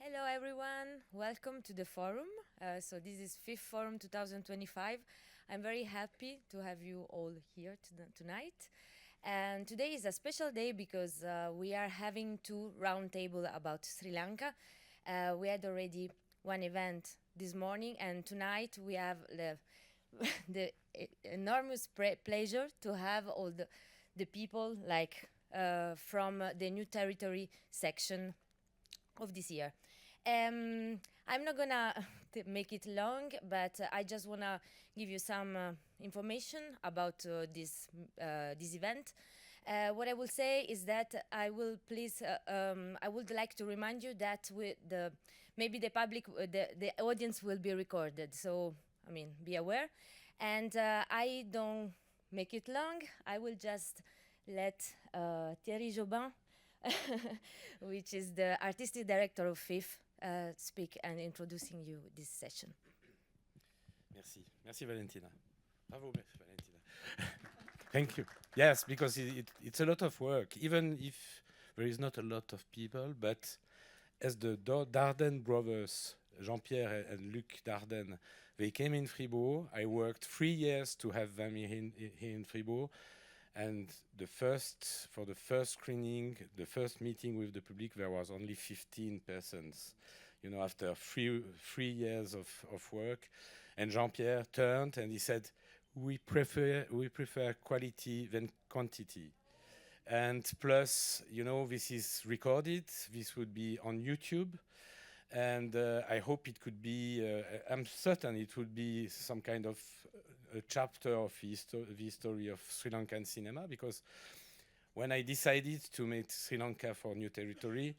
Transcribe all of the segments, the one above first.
Hello everyone, welcome to the forum. So this is FIFForum 2025. I'm very happy to have you all here tonight. And today is a special day because we are having two roundtable about Sri Lanka. We had already one event this morning, and tonight we have the enormous pleasure to have all the people like from the new territory section of this year. I'm not gonna make it long, but I just wanna give you some information about this event. What I will say is that I would like to remind you that maybe the public, the audience will be recorded. So I mean, be aware. And I don't make it long. I will just let Thierry Jobin, which is the artistic director of FIF, speak and introducing you this session. Merci. Merci, Valentina. Bravo, Valentina. Thank you. Yes, because it's a lot of work, even if there is not a lot of people, but as the Dardenne brothers, Jean-Pierre and Luc Dardenne, they came in Fribourg. I worked 3 years to have them here in Fribourg. And for the first screening, the first meeting with the public, there was only 15 persons, you know, after three years of work. And Jean-Pierre turned and he said, we prefer quality than quantity. And plus, you know, this is recorded. This would be on YouTube. And I hope it could be, I'm certain it would be some kind of a chapter of the history of Sri Lankan cinema, because when I decided to make Sri Lanka for new territory,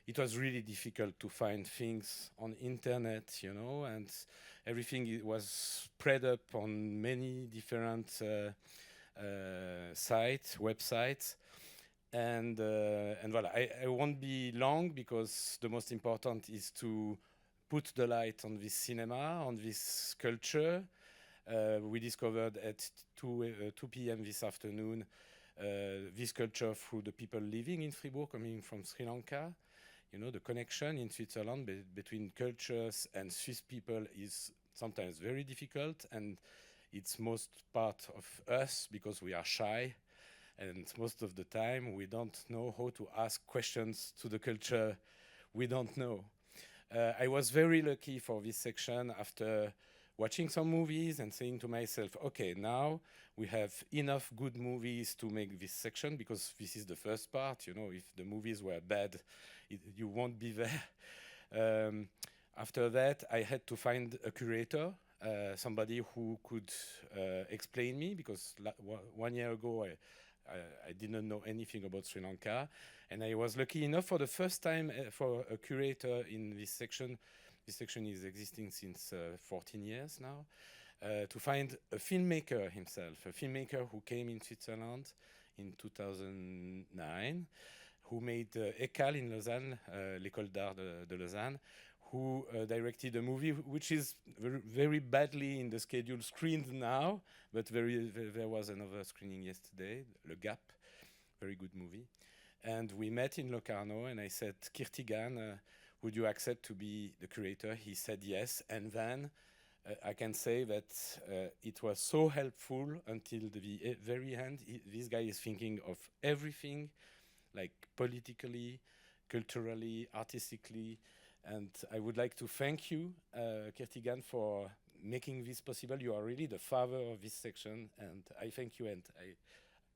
it was really difficult to find things on internet, you know, and everything was spread up on many different websites. And voilà, I won't be long because the most important is to put the light on this cinema, on this culture. We discovered at 2 p.m. this afternoon this culture through the people living in Fribourg, coming from Sri Lanka. You know, the connection in Switzerland between cultures and Swiss people is sometimes very difficult, and it's most part of us because we are shy, and most of the time we don't know how to ask questions to the culture we don't know. I was very lucky for this section after watching some movies and saying to myself, okay, now we have enough good movies to make this section, because this is the first part, you know, if the movies were bad, you won't be there. After that, I had to find a curator, somebody who could explain me, because 1 year ago I didn't know anything about Sri Lanka, and I was lucky enough for the first time for a curator in this section. This section is existing since 14 years now, to find a filmmaker himself, a filmmaker who came in Switzerland in 2009, who made ECAL in Lausanne, l'École d'Art de Lausanne, who directed a movie which is very badly in the schedule screened now, but there was another screening yesterday, Le Gap, very good movie. And we met in Locarno, and I said, Keerthigan, would you accept to be the curator? He said yes, and then I can say that it was so helpful until the very end. This guy is thinking of everything, like politically, culturally, artistically, and I would like to thank you, Keerthigan, for making this possible. You are really the father of this section, and I thank you, and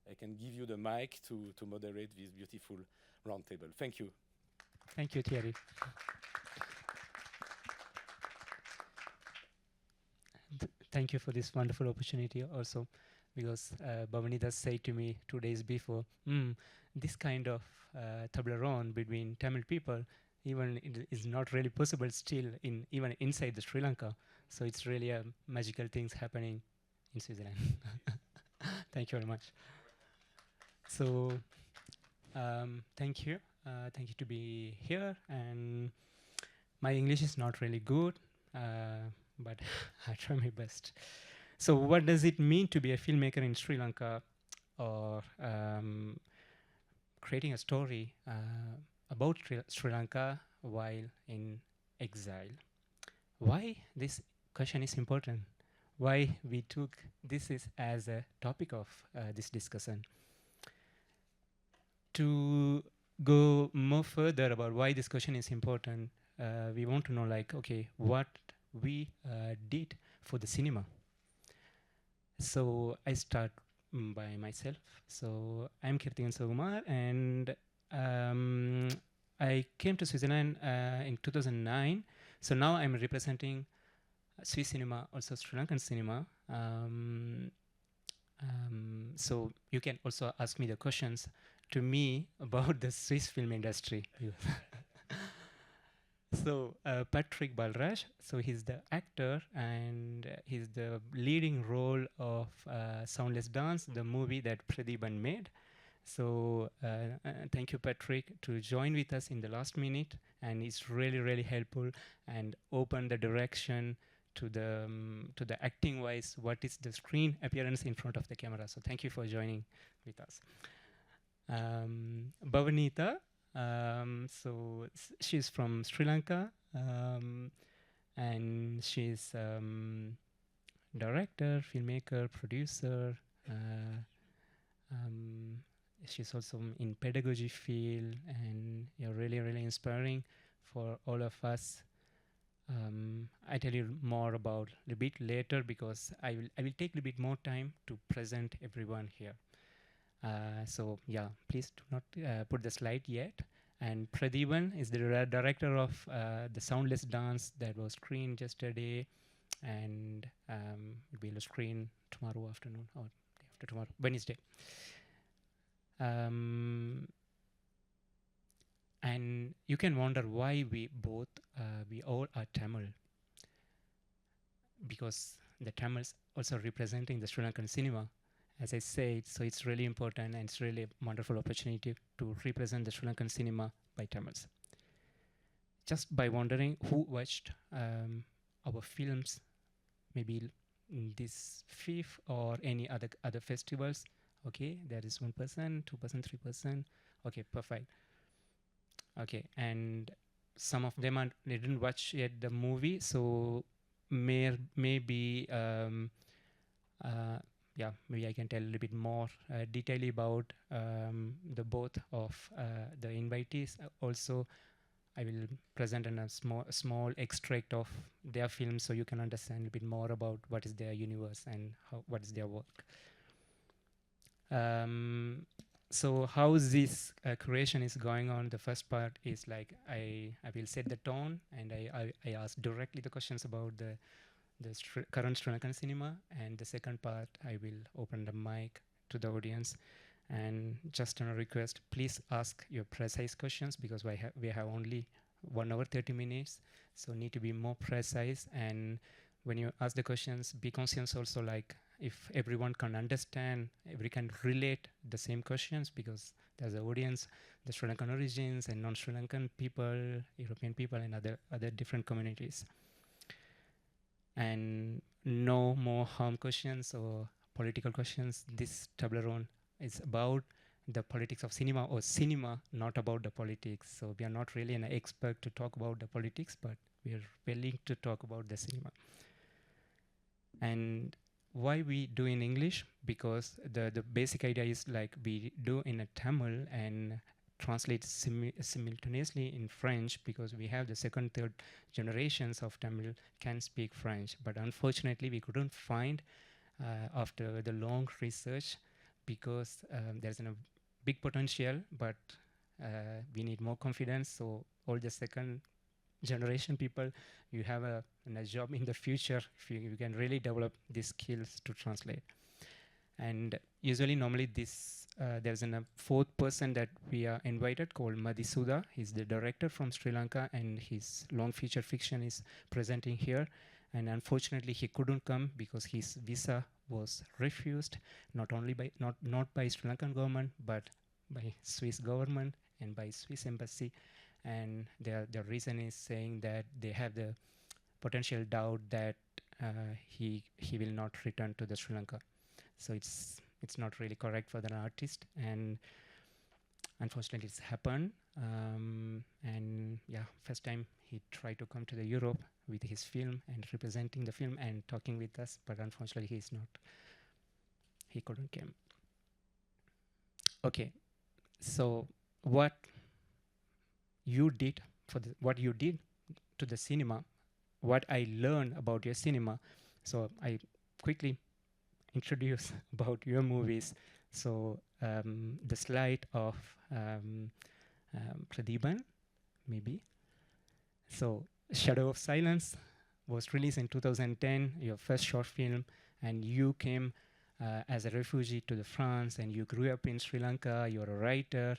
I can give you the mic to moderate this beautiful roundtable. Thank you. Thank you, Thierry. Thank you for this wonderful opportunity also, because Bavaneedha said to me 2 days before, this kind of table ronde between Tamil people even is not really possible still even inside the Sri Lanka. So it's really a magical things happening in Switzerland. Thank you very much. So thank you. Thank you to be here. And my English is not really good, but I try my best. So what does it mean to be a filmmaker in Sri Lanka, or creating a story about Sri Lanka while in exile. Why this question is important? Why we took this is as a topic of this discussion? To go more further about why this question is important, we want to know, like, okay, what we did for the cinema. So I start by myself. So I'm Keerthigan Sivakumar, and I came to Switzerland in 2009. So now I'm representing Swiss cinema, also Sri Lankan cinema. So you can also ask me the questions to me about the Swiss film industry. So Patrick Balaraj, so he's the actor and he's the leading role of Soundless Dance, the movie that Pradeepan made. So thank you, Patrick, to join with us in the last minute, and it's really, really helpful and open the direction to the acting wise, what is the screen appearance in front of the camera. So thank you for joining with us. Bavaneedha, so she's from Sri Lanka, and she's director, filmmaker, producer. She's also in pedagogy field, and you're really, really inspiring for all of us. I tell you more about a bit later because I will take a bit more time to present everyone here. So yeah, please do not put the slide yet. And Pradeepan is the director of the Soundless Dance that was screened yesterday, and will screen tomorrow afternoon or day after tomorrow, Wednesday. And you can wonder why we all are Tamil, because the Tamils also representing the Sri Lankan cinema. As I said, so it's really important and it's really a wonderful opportunity to represent the Sri Lankan cinema by Tamils. Just by wondering who watched our films, maybe in this FIFF or any other festivals. Okay, there is 1%, 2%, 3%. Okay, perfect. Okay, and some of them they didn't watch yet the movie, so maybe yeah, maybe I can tell a little bit more detail about the both of the invitees. Also, I will present a small extract of their film, so you can understand a bit more about what is their universe and what is their work. So how this creation is going on, the first part is like I will set the tone, and I ask directly the questions about the current Sri Lankan cinema, and the second part I will open the mic to the audience. And just on a request, please ask your precise questions because we have only 1 hour 30 minutes, so need to be more precise. And when you ask the questions, be conscious also, like if everyone can understand, everyone can relate the same questions, because there's an audience, the Sri Lankan origins and non-Sri Lankan people, European people, and other different communities. And no more harm questions or political questions. This Tableron is about the politics of cinema, or cinema, not about the politics. So we are not really an expert to talk about the politics, but we are willing to talk about the cinema. And why we do in English? Because the basic idea is like we do in a Tamil and translate simultaneously in French, because we have the second, third generations of Tamil can speak French. But unfortunately, we couldn't find after the long research, because there's a big potential, but we need more confidence. So all the second generation people, you have a job in the future if you can really develop these skills to translate. And usually, normally, this there's a fourth person that we are invited called Madhisuda. He's the director from Sri Lanka, and his long feature fiction is presenting here. And unfortunately, he couldn't come because his visa was refused, not only by not by Sri Lankan government, but by Swiss government and by Swiss embassy. And the reason is saying that they have the potential doubt that he will not return to the Sri Lanka. So it's not really correct for the artist, and unfortunately it's happened. And yeah, first time he tried to come to the Europe with his film and representing the film and talking with us, but unfortunately he couldn't come. Okay, so what you did what you did to the cinema, what I learned about your cinema. So I quickly introduce about your movies. So the slide of Pradeepan, maybe. So Shadow of Silence was released in 2010, your first short film, and you came as a refugee to the France, and you grew up in Sri Lanka. You're a writer,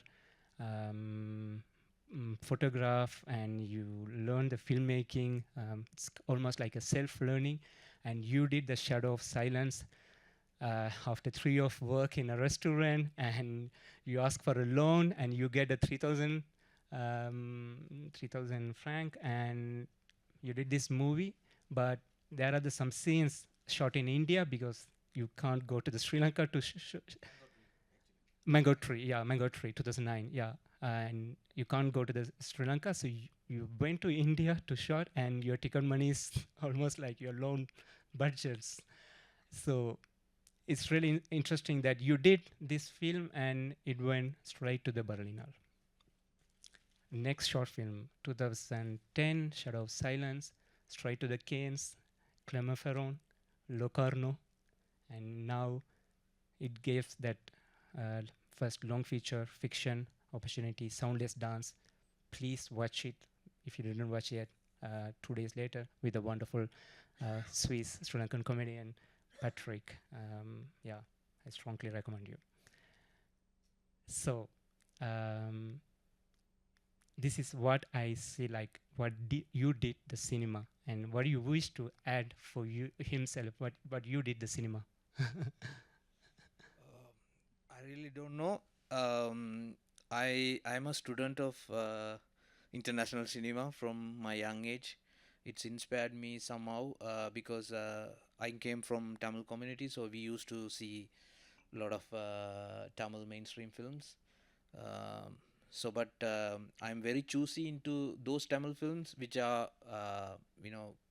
photograph, and you learned the filmmaking. It's almost like a self-learning, and you did the Shadow of Silence after 3 years of work in a restaurant, and you ask for a loan, and you get a 3,000 franc, and you did this movie. But there are some scenes shot in India because you can't go to the Sri Lanka to Mango Tree, 2009, yeah. And you can't go to the Sri Lanka, so you went to India to shot, and your ticket money is almost like your loan budgets. So it's really interesting that you did this film and it went straight to the Berlinale. Next short film, 2010, Shadow of Silence, straight to the Cannes, Clermont-Ferrand, Locarno, and now it gives that first long feature fiction opportunity, Soundless Dance. Please watch it if you didn't watch it yet. 2 days later, with a wonderful Swiss Sri Lankan comedian, Patrick. Yeah, I strongly recommend you. So this is what I see, like what you did the cinema, and what you wish to add for you himself, what you did the cinema. I really don't know. I'm a student of international cinema from my young age. It's inspired me somehow because I came from Tamil community, so we used to see a lot of Tamil mainstream films. But I'm very choosy into those Tamil films which are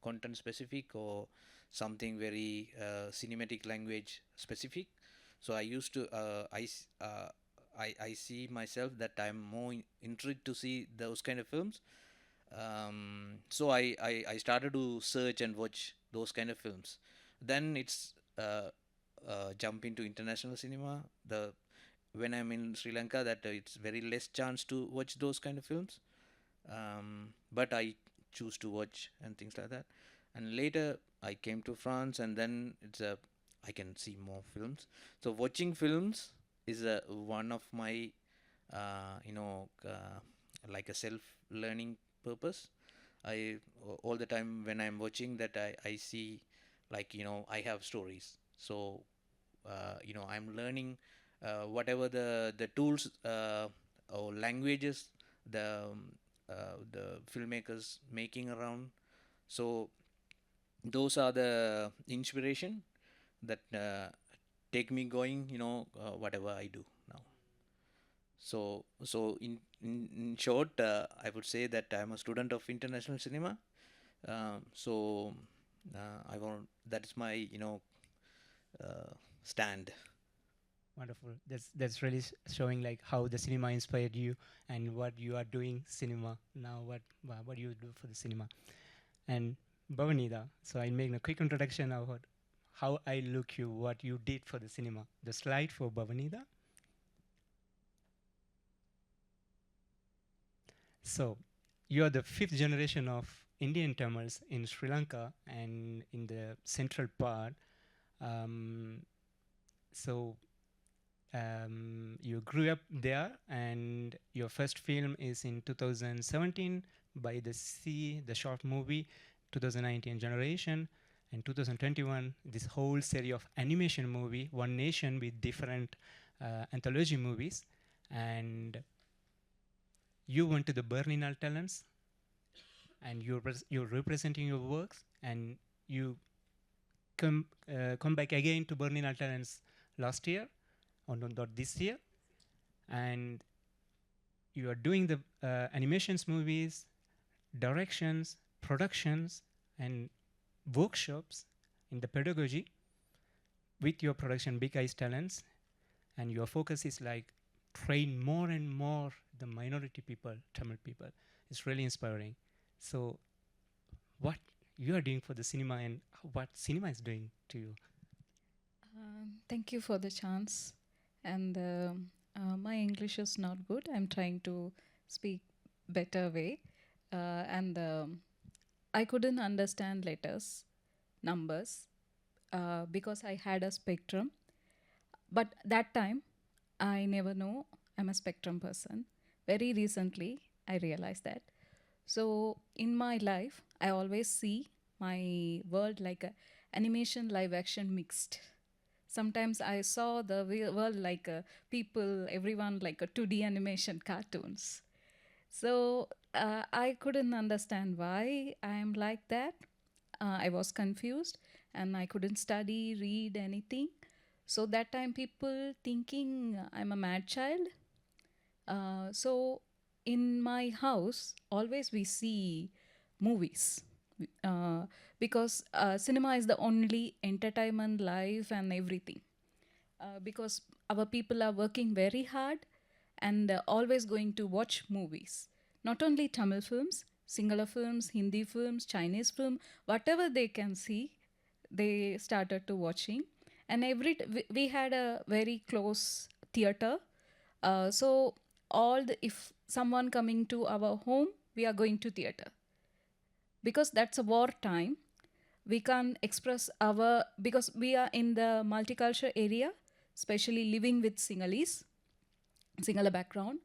content specific or something very cinematic language specific. So I used to I see myself that I'm more intrigued to see those kind of films. So I started to search and watch those kind of films. Then it's jump into international cinema. When I'm in Sri Lanka, that it's very less chance to watch those kind of films. But I choose to watch and things like that. And later I came to France, and then I can see more films. So watching films is one of my like a self-learning purpose. I all the time when I'm watching that I see, like, I have stories. So I'm learning whatever the tools or languages the filmmakers making around. So those are the inspiration that take me going, whatever I do now. So in short, I would say that I'm a student of international cinema. So I want that is my stand. Wonderful. That's really showing like how the cinema inspired you and what you are doing cinema now. What you do for the cinema. And Bavaneedha, so I'll make a quick introduction about how I look you, what you did for the cinema. The slide for Bavaneedha. So you are the 5th generation of Indian Tamils in Sri Lanka and in the central part. You grew up there, and your first film is in 2017 by the Sea, the short movie, 2019 Generation, and 2021 this whole series of animation movie, One Nation, with different anthology movies. And you went to the Berlinale Talents, and you're representing your works, and you come back again to Berlinale Talents last year, or not this year, and you are doing the animations movies, directions, productions, and workshops in the pedagogy with your production Big Eyes talents, and your focus is like train more and more the minority people, Tamil people. It's really inspiring. So what you are doing for the cinema and what cinema is doing to you? Thank you for the chance. And my English is not good. I'm trying to speak better way. And I couldn't understand letters, numbers, because I had a spectrum. But that time, I never know I'm a spectrum person. Very recently, I realized that. So in my life, I always see my world like a animation live action mixed. Sometimes I saw the world like people, everyone like a 2D animation cartoons. So I couldn't understand why I'm like that. I was confused and I couldn't study, read anything. So that time people thinking I'm a mad child. So in my house, always we see movies. Because cinema is the only entertainment, life, and everything. Because our people are working very hard and always going to watch movies. Not only Tamil films, Sinhala films, Hindi films, Chinese film, whatever they can see, they started to watching. And we had a very close theater. So if someone coming to our home, we are going to theater. Because that's a war time, we can't express because we are in the multicultural area, especially living with Sinhala background.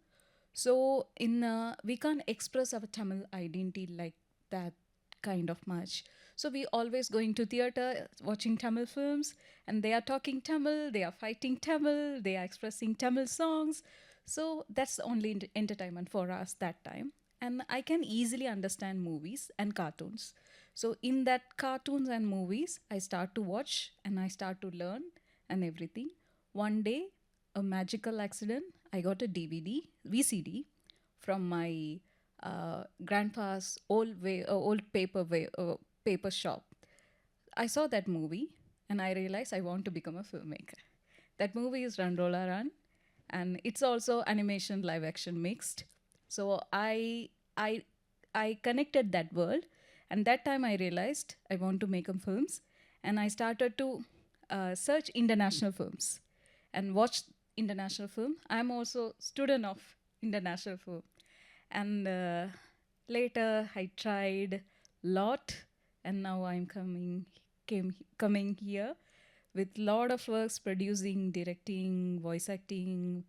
So we can't express our Tamil identity like that kind of much. So we always going to theater, watching Tamil films, and they are talking Tamil, they are fighting Tamil, they are expressing Tamil songs. So that's the only entertainment for us that time. And I can easily understand movies and cartoons. So in that cartoons and movies, I start to watch and I start to learn and everything. One day, a magical accident, I got a VCD from my grandpa's old paper shop. I saw that movie and I realized I want to become a filmmaker. That movie is Run Rolla Run, and it's also animation live action mixed. So I connected that world, and that time I realized I want to make films, and I started to search international films and watch international film. I'm also student of international film, and later I tried lot, and now I'm coming here with lot of works, producing, directing, voice acting,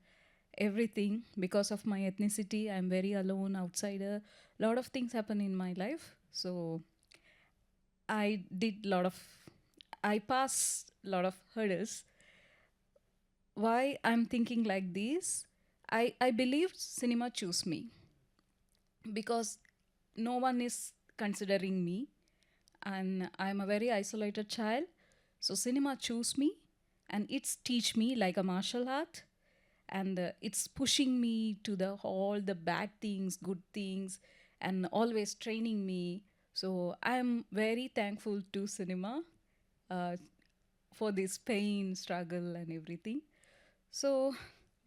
everything. Because of my ethnicity, I'm very alone, outsider. Lot of things happen in my life. So I passed a lot of hurdles. Why I'm thinking like this? I believe cinema choose me because no one is considering me, and I'm a very isolated child. So cinema choose me, and it's teach me like a martial art, and it's pushing me to all the bad things, good things, and always training me. So I'm very thankful to cinema for this pain, struggle, and everything. So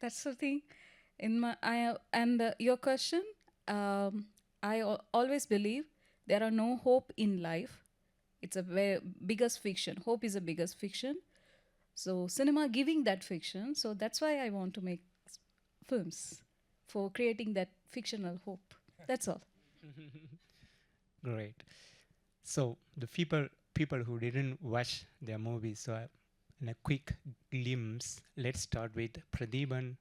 that's the thing. Your question, I always believe there are no hope in life. It's a very biggest fiction. Hope is a biggest fiction. So cinema giving that fiction. So that's why I want to make films, for creating that fictional hope. That's all. Great. So the people who didn't watch their movies, so in a quick glimpse, let's start with Pradeepan,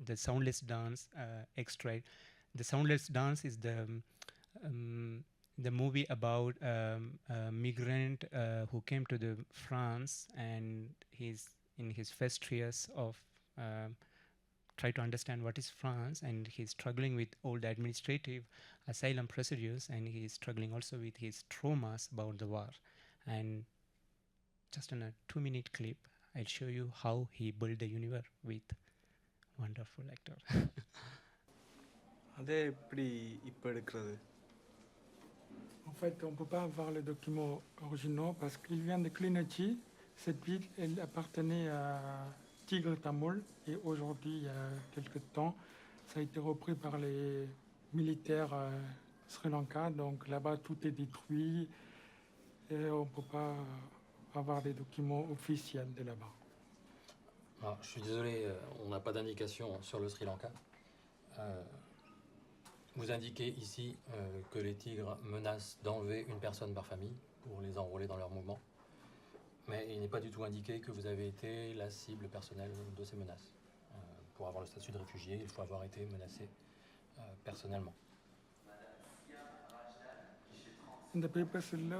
the Soundless Dance extract. The Soundless Dance is the movie about a migrant who came to the France, and he's in his first years of try to understand what is France, and he's struggling with all the administrative asylum procedures, and he's struggling also with his traumas about the war. And just in a 2-minute clip, I'll show you how he built the universe with wonderful actor. அதை எப்படி இப்போ எடுக்கிறது? En fait, on ne peut pas avoir les documents originaux parce qu'il vient de Klinichi. Cette ville, elle appartenait à Tigre Tamoul et aujourd'hui, il y a quelques temps, ça a été repris par les militaires Sri Lanka. Donc là-bas, tout est détruit et on ne peut pas avoir des documents officiels de là-bas. Alors, je suis désolé, on n'a pas d'indication sur le Sri Lanka. Vous indiquez ici que les tigres menacent d'enlever une personne par famille pour les enrôler dans leur mouvement. Mais il n'est pas du tout indiqué que vous avez été la cible personnelle de ces menaces. Pour avoir le statut de réfugié, il faut avoir été menacé personnellement. இந்த பேப்பர்ஸில்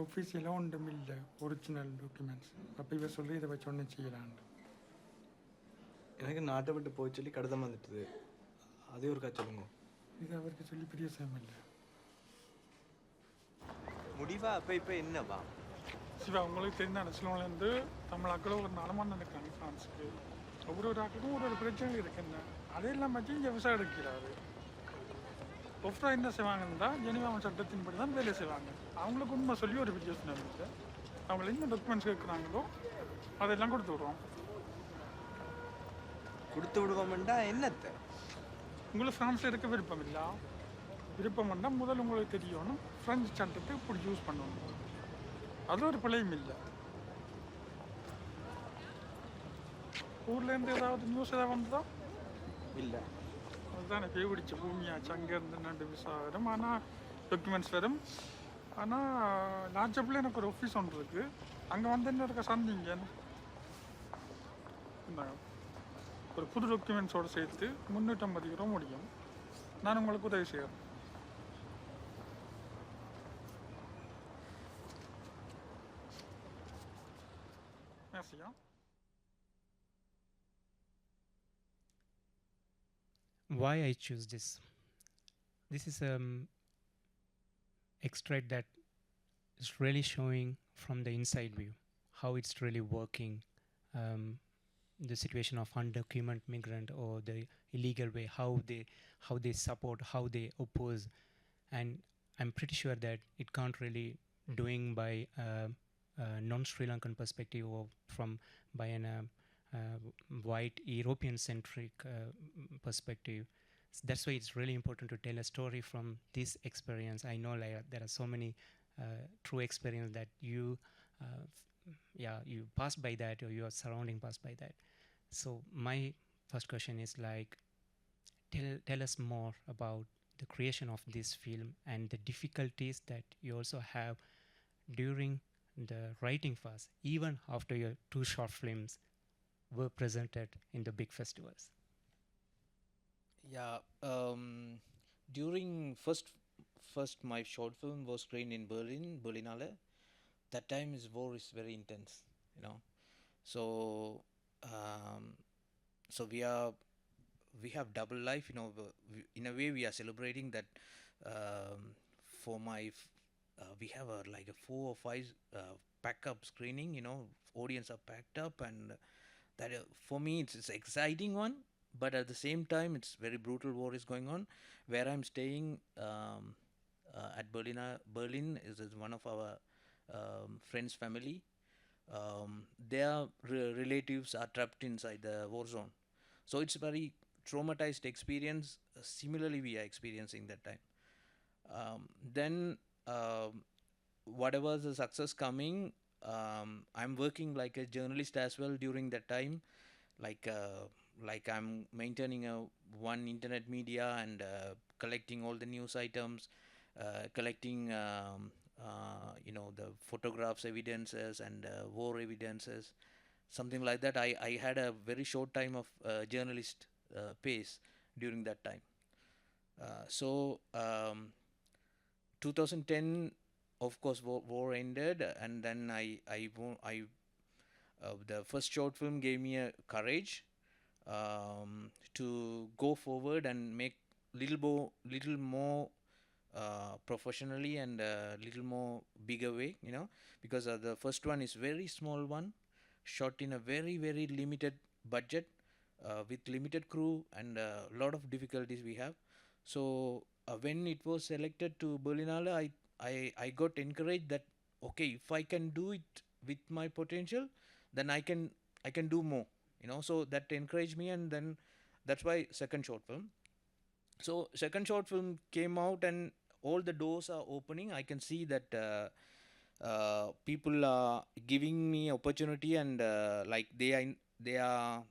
ஒஃபீஷியலாக ஒன்றும் இல்லை, original documents. அப்போ இவ சொல்லி இதை வச்சு ஒன்றும் செய்யலான்னு. எனக்கு நாட்டை விட்டு போய் சொல்லி கடிதம் வந்துட்டுது, அதே ஒரு சொல்லுங்க. இது அவருக்கு சொல்லி பெரிய சேம் இல்லை. முடிவா அப்போ இப்போ என்னவா? சிவா, உங்களுக்கு தெரிந்தான சிலோன்லேருந்து தமிழாக்களும் ஒரு நாலமான இருக்காங்க ஃப்ரான்ஸுக்கு. ஒவ்வொரு ஆக்களுக்கும் ஒரு பிரச்சனை இருக்குங்க. அதையெல்லாம் வச்சு இங்கே விசா எடுக்கிறாரு. ஒஃப்ரா என்ன செய்வாங்கன்னா ஜெனிவா சட்டத்தின்படி தான் வேலை செய்வாங்க. அவங்களுக்கு உண்மை சொல்லி ஒரு வித்தியாசம் இல்லை. அவங்கள என்ன டாக்குமெண்ட்ஸ் கேட்குறாங்களோ அதெல்லாம் கொடுத்து விடுவோம். கொடுத்து விடுவோம்டா என்னத்தை? உங்களுக்கு ஃப்ரான்ஸில் இருக்க விருப்பம் இல்லை. விருப்பம் வந்தால் முதல் உங்களுக்கு தெரியணும் ஃப்ரெஞ்சு சட்டத்தை இப்படி யூஸ் பண்ணணும். அது ஒரு பிழையும் இல்லை. ஊர்லேருந்து ஏதாவது நியூஸ் ஏதாவது வந்ததா? இல்லை. அதுதான் எனக்கு பிடிச்ச பூமியாச்சு. அங்கேருந்து நண்டு விசா வரும், ஆனால் டாக்குமெண்ட்ஸ் வரும். ஆனால் லாட்ஜப்பில் எனக்கு ஒரு ஆஃபீஸ் ஒன்று இருக்குது. அங்கே வந்து என்ன இருக்க சந்திங்க ஒரு புது டாக்குமெண்ட்ஸோடு சேர்த்து 350 ரூபா முடியும். நான் உங்களுக்கு உதவி செய்கிறேன். Merci. Why I choose this? This is extract that is really showing from the inside view how it's really working, the situation of undocumented migrant or the illegal way, how they support, how they oppose, and I'm pretty sure that it can't really doing by non-Sri Lankan perspective or by an white European centric perspective. That's why it's really important to tell a story from this experience. I know like there are so many true experience that you passed by that, or your surrounding passed by that. So my first question is like, tell us more about the creation of this film and the difficulties that you also have during the writing phase, even after your 2 short films were presented in the big festivals. Yeah, during first my short film was screened in Berlinale. That time war is very intense, you know. So so we have double life, you know. In a way we are celebrating that. For my we have like a 4 or 5 pack up screening, you know. Audience are packed up, and that for me it's exciting one, but at the same time it's very brutal war is going on. Where I'm staying at Berlin is one of our friends' family. Their relatives are trapped inside the war zone, so it's a very traumatized experience. Similarly we are experiencing that time. Then whatever the success coming, I'm working like a journalist as well during that time, like I'm maintaining one internet media and collecting all the news items, collecting you know, the photographs evidences and war evidences, something like that. I had a very short time of journalist pace during that time. So 2010, of course war ended, and then the first short film gave me a courage to go forward and make little more professionally and little more bigger way, you know, because the first one is very small one, shot in a very very limited budget, with limited crew and a lot of difficulties we have. So when it was selected to Berlinale, I got encouraged that okay, if I can do it with my potential, then I can do more. So that encouraged me, and then that's why second short film. So second short film came out, and all the doors are opening. I can see that people are giving me opportunity, and like they are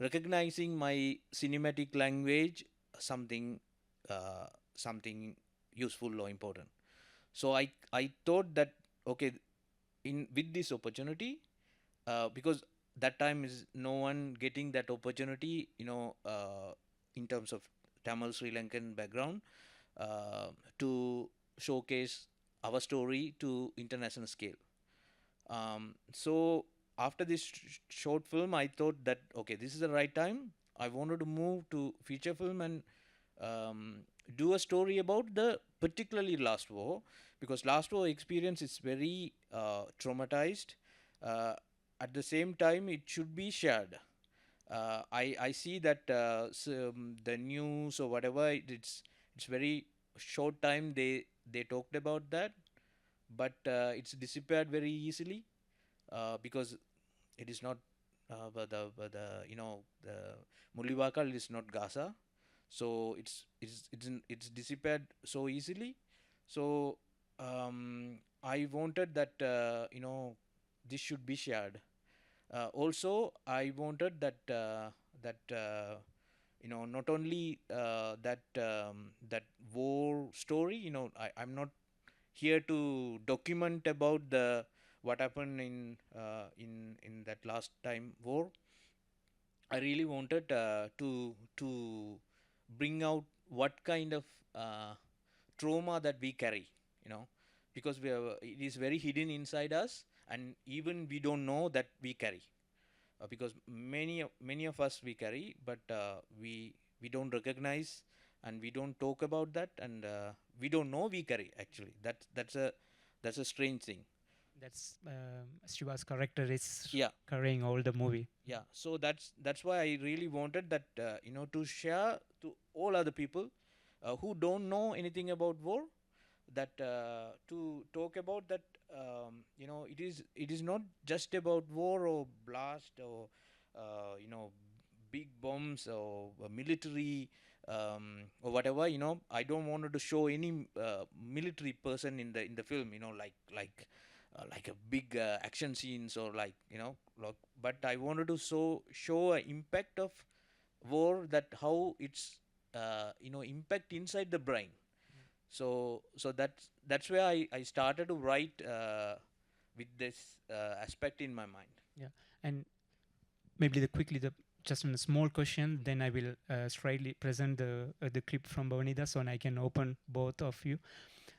recognizing my cinematic language, something something useful or important. So I thought that okay, in with this opportunity, because that time is no one getting that opportunity, in terms of Tamil Sri Lankan background, to showcase our story to international scale. So after this short film, I thought that okay, this is the right time. I wanted to move to feature film and do a story about the particularly last war, because last war experience is very traumatized. Uh, at the same time, it should be shared. I see that the news or whatever, it's very short time they talked about that, but it's disappeared very easily, because it is not the the Muliwakal is not Gaza, so it's disappeared so easily. So I wanted that this should be shared. Also, I wanted that not only that war story. I'm not here to document about the what happened in that last time war. I really wanted to bring out what kind of uh, trauma that we carry, you know, because it is very hidden inside us, and even we don't know that we carry, because many of us we carry, but we don't recognize, and we don't talk about that, and we don't know we carry actually. That's a strange thing. That's Shiva's character is Yeah. carrying all the movie. Yeah, so that's why I really wanted that to share to all other people who don't know anything about war, that to talk about that, it is not just about war or blast or big bombs or military, or whatever. I don't want to show any military person in the film, like a big action scenes, or but I wanted to show a impact of war, that how it's impact inside the brain. So that's where I started to write with this aspect in my mind. Yeah, and maybe just a small question. Then I will slightly present the clip from Bavaneedha, so I can open both of you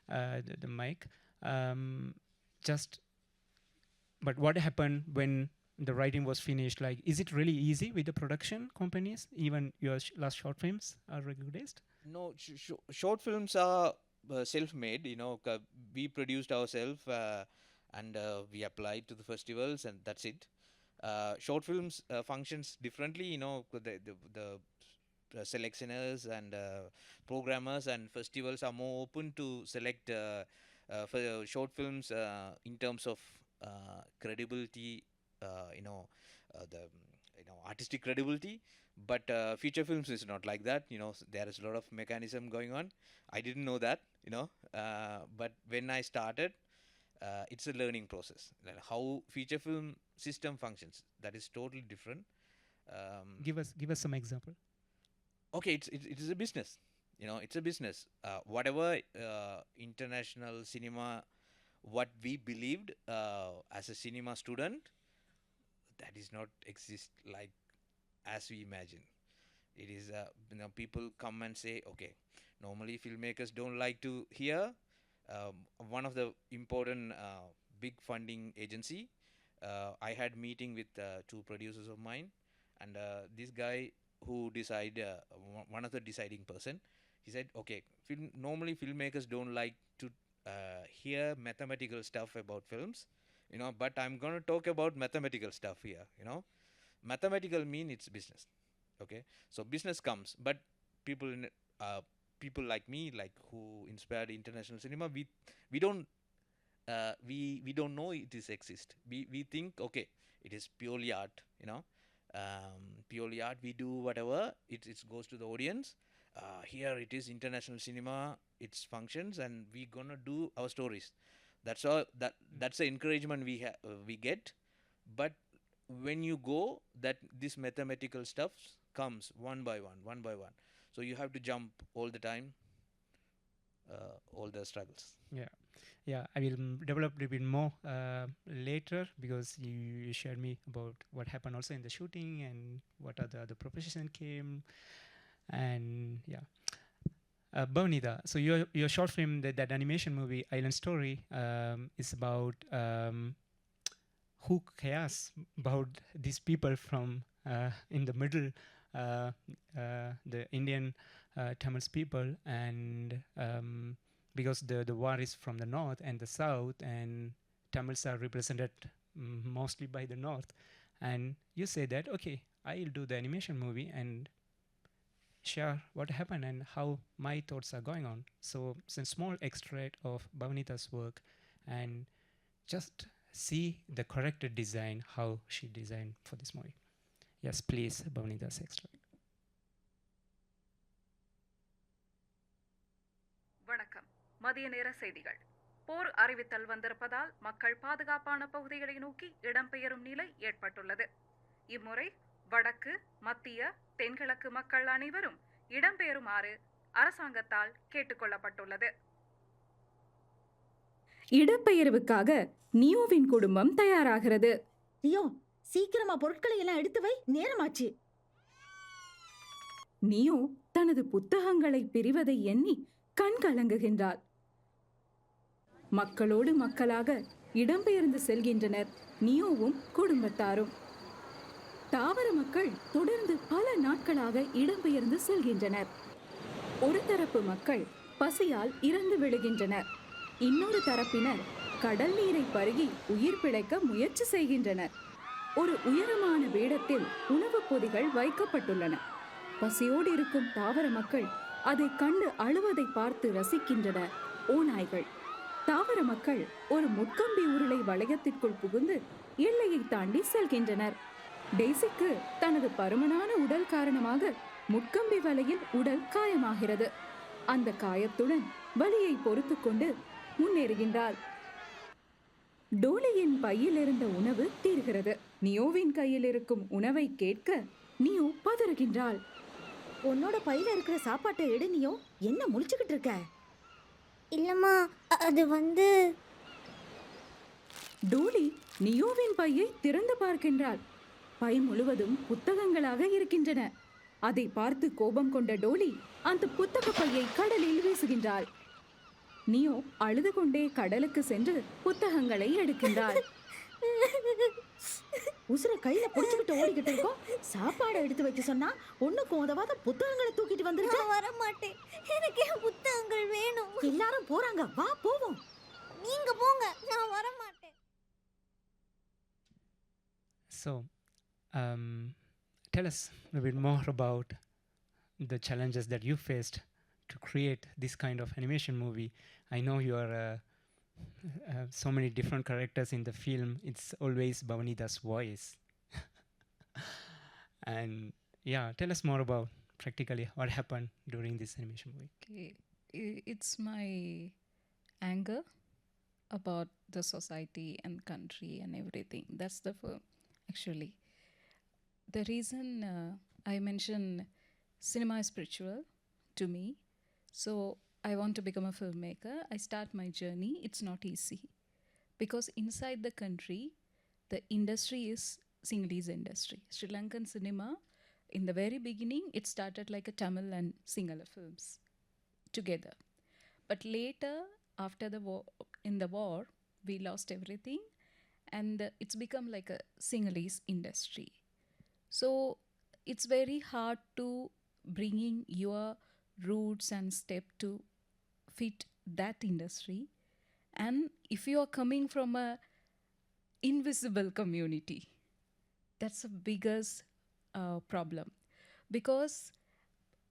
the mic. Just, but what happened when the writing was finished? Like, is it really easy with the production companies? Even your last short films are recognized? No, short films are self-made. We produced ourselves, and we applied to the festivals, and that's it. Short films functions differently. The selectioners and programmers and festivals are more open to select for short films in terms of credibility, the artistic credibility. But feature films is not like that. There is a lot of mechanism going on. I didn't know that. But when I started, it's a learning process. Like how feature film system functions, that is totally different. Give us some example. Okay, it is a business. It's a business. Whatever international cinema, what we believed as a cinema student, that is not exist like as we imagine. It is people come and say, okay, normally filmmakers don't like to hear. One of the important big funding agency, I had meeting with two producers of mine, and this guy who decide one of the deciding person, he said, okay, normally filmmakers don't like to hear mathematical stuff about films, but I'm going to talk about mathematical stuff here. Mathematical mean it's business. Okay, so business comes, but people in people like me, like who inspired international cinema, we don't we don't know it is exist. We think, okay, it is purely art, you know, purely art. We do whatever it goes to the audience. Here it is international cinema, its functions, and we gonna do our stories. That's all. That's the encouragement we get. But when you go, that this mathematical stuff comes one by one. So you have to jump all the time, all the struggles. Yeah, I will develop a bit more later, because you shared me about what happened also in the shooting and what are the other propositions came, and yeah. Bavaneedha, so your short film, that animation movie, Island Story, is about who cares about these people from in the middle, the Indian Tamils people, and because the war is from the north and the south, and Tamils are represented mostly by the north, and you say that, okay, I'll do the animation movie and share what happened and how my thoughts are going on. So it's a small extract of Bavaneedha's work, and just see the corrected design, how she designed for this movie. Yes, please, Bavaneedha's extract. வணக்கம். மதிய நேர செய்திகள். போர் அறிவித்தல் வந்திருப்பதால் மக்கள் பாதுகாப்பான பகுதிகளை நோக்கி இடம்பெயரும் நிலை ஏற்பட்டுள்ளது. இம்முறை வடக்கு, மத்திய, தென்கிழக்கு மக்கள் அனைவரும் இடம்பெயருமாறு அரசாங்கத்தால் கேட்டுக்கொள்ளப்பட்டுள்ளது. இடம்பெயர்வுக்காக நியோவின் குடும்பம் தயாராகிறது. நியோ, சீக்கிரமா பொருட்களை எல்லாம் எடுத்து வை, நேரமாச்சு. நியோ தனது புத்தகங்களை பிரிவதை எண்ணி கண் கலங்குகின்றாள். மக்களோடு மக்களாக இடம்பெயர்ந்து செல்கின்றனர் நியோவும் குடும்பத்தாரும். தாவர மக்கள் தொடர்ந்து பல நாட்களாக இடம்பெயர்ந்து செல்கின்றனர். ஒரு தரப்பு மக்கள் பசியால் இறந்து விழுகின்றனர். இன்னொரு தரப்பினர் கடல் நீரை பருகி உயிர் பிழைக்க முயற்சி செய்கின்றனர். ஒரு உயரமான வேடத்தில் உணவுப் பொதிகள் வைக்கப்பட்டுள்ளன. பசியோடு இருக்கும் தாவர மக்கள் அதை கண்டு அழுவதை பார்த்து ரசிக்கின்றனர் ஓநாய்கள். தாவர மக்கள் ஒரு முட்கம்பி உருளை வளையத்திற்குள் புகுந்து எல்லையை தாண்டி செல்கின்றனர். டெய்சிக்கு தனது பருமனான உடல் காரணமாக முட்கம்பி வலையில் உடல் காயமாகிறது. அந்த காயத்துடன் வலியை பொறுத்து கொண்டு முன்னேறுகின்றாள். டோலியின் பையில் இருந்த உணவு தீர்கிறது. நியோவின் கையில் இருக்கும் உணவை கேட்க நியோ பதறுகின்றாள். உன்னோட பையில இருக்கிற சாப்பாட்டை எடு நியோ, என்ன முழிச்சுக்கிட்டு இருக்க? இல்லம்மா, அது டோலி நியோவின் பையை திறந்து பார்க்கின்றாள். பை முழுவதும் புத்தகங்களாக இருக்கின்றன. அதை பார்த்து கோபம் கொண்ட டோலி அந்த புத்தக பையை கடலில் வீசுகின்றாள். நியோ அழுது கொண்டே கடலுக்கு சென்று புத்தகங்களை எடுக்கின்றாள். உசுர கையில புடிச்சுக்கிட்டு ஓடிக்கிட்டு இருக்கோம். சாப்பாடை எடுத்து வைக்க சொன்னா ஒண்ணுக்கும் உதவாத புத்தகங்களை தூக்கிட்டு வந்துருக்க. வர மாட்டேன், எனக்கு என் புத்தகங்கள் வேணும். எல்லாரும் போறாங்க, வா போவோம். நீங்க போங்க, நான் வர மாட்டேன். So, tell us a bit more about the challenges that you faced to create this kind of animation movie. I know you are so many different characters in the film. It's always Bavaneedha's voice. And yeah, tell us more about practically what happened during this animation movie. Okay. It's my anger about the society and country and everything. That's the film, actually. The reason I mention cinema is spiritual to me. So I want to become a filmmaker. I start my journey. It's not easy because inside the country, the industry is Sinhalese industry. Sri Lankan cinema, in the very beginning, it started like a Tamil and Sinhala films together. But later, after the war, in the war, we lost everything, and it's become like a Sinhalese industry. So it's very hard to bringing your roots and step to fit that industry. And if you are coming from a invisible community, that's the biggest problem. because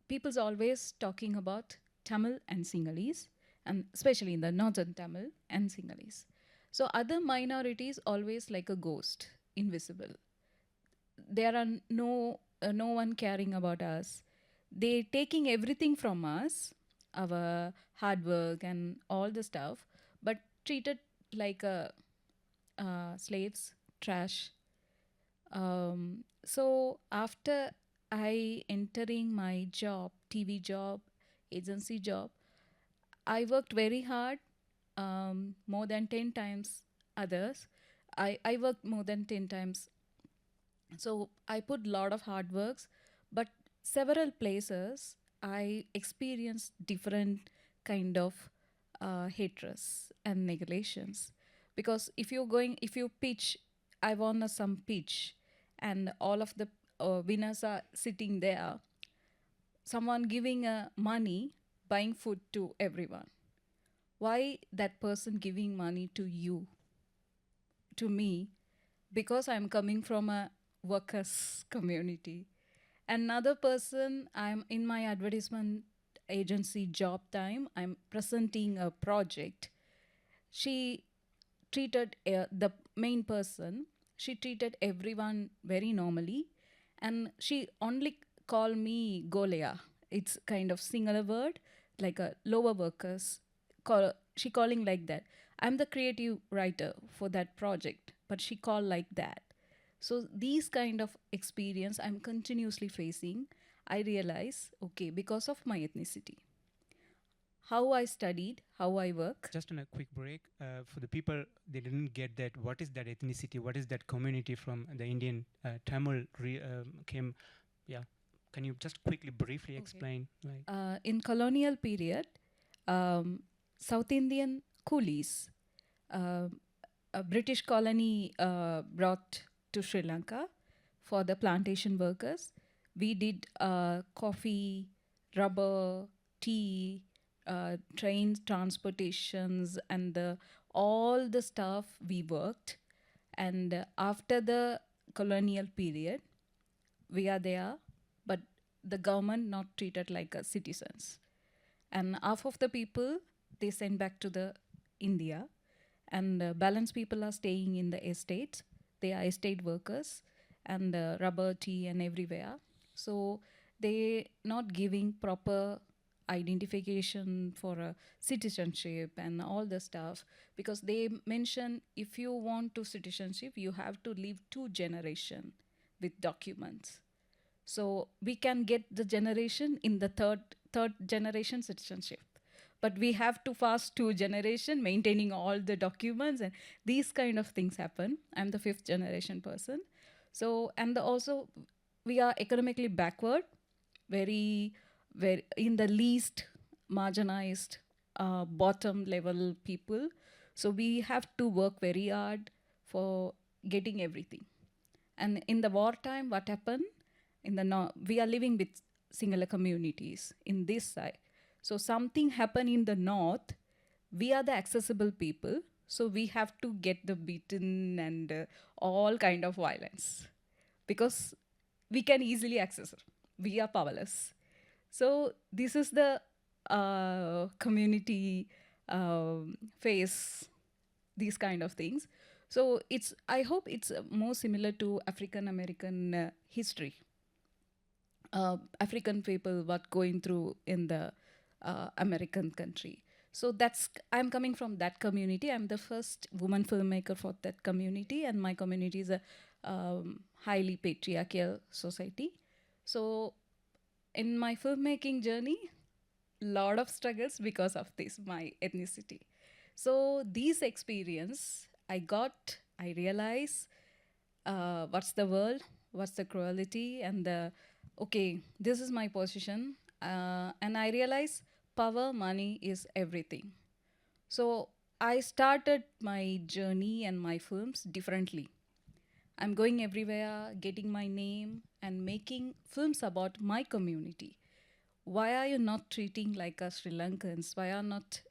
people's always talking about Tamil and Sinhalese, and especially in the northern Tamil and Sinhalese. So other minorities always like a ghost, invisible. There are no one caring about us. They taking everything from us, our hard work and all the stuff, but treated like a slaves, trash. So after I entering my job, TV job, agency job, I worked very hard, more than 10 times others. I worked more than 10 times. So I put a lot of hard works, but several places I experienced different kind of hatreds and neglections. Because if you pitch, I won some pitch, and all of the winners are sitting there, someone giving money, buying food to everyone. Why that person giving money to you, to me? Because I'm coming from a workers community. Another person, I'm in my advertisement agency job time, I'm presenting a project. She treated the main person, she treated everyone very normally, and she only called me Golea. It's kind of singular word, like a lower workers. She calling like that. I'm the creative writer for that project, but she called like that. So these kind of experience I'm continuously facing. I realize, okay, because of my ethnicity, how I studied, how I work. Just on a quick break, for the people, they didn't get that, what is that ethnicity, what is that community from the Indian Tamil came, yeah. Can you just quickly, briefly explain? Like? In colonial period, South Indian coolies, a British colony brought to Sri Lanka for the plantation workers. We did coffee, rubber, tea, train transportations, and all the stuff we worked. And after the colonial period, we are there, but the government not treated like citizens. And half of the people, they sent back to the India, and balance people are staying in the estates. They are estate workers, and rubber, tea, and everywhere. So they not giving proper identification for citizenship and all the stuff, because they mention if you want to citizenship, you have to live 2 generations with documents. So we can get the generation in the third generation citizenship, but we have to fast 2 generation maintaining all the documents, and these kind of things happen. I'm the 5th generation person. So, and also we are economically backward, very in the least marginalized bottom level people. So we have to work very hard for getting everything. And in the wartime, what happened? We are living with singular communities in this side. So something happened in the north, we are the accessible people, so we have to get the beaten and all kind of violence, because we can easily access it. We are powerless. So this is the community face these kind of things. So I hope it's more similar to African American history. African people what going through in the American country. So I'm coming from that community. I'm the first woman filmmaker for that community, and my community is a highly patriarchal society. So in my filmmaking journey, lot of struggles because of this, my ethnicity. So these experience I realize what's the world, what's the cruelty, and okay, this is my position. And I realize power, money is everything. So I started my journey and my films differently. I'm going everywhere, getting my name, and making films about my community. why are you not treating like us Sri Lankans? Why are not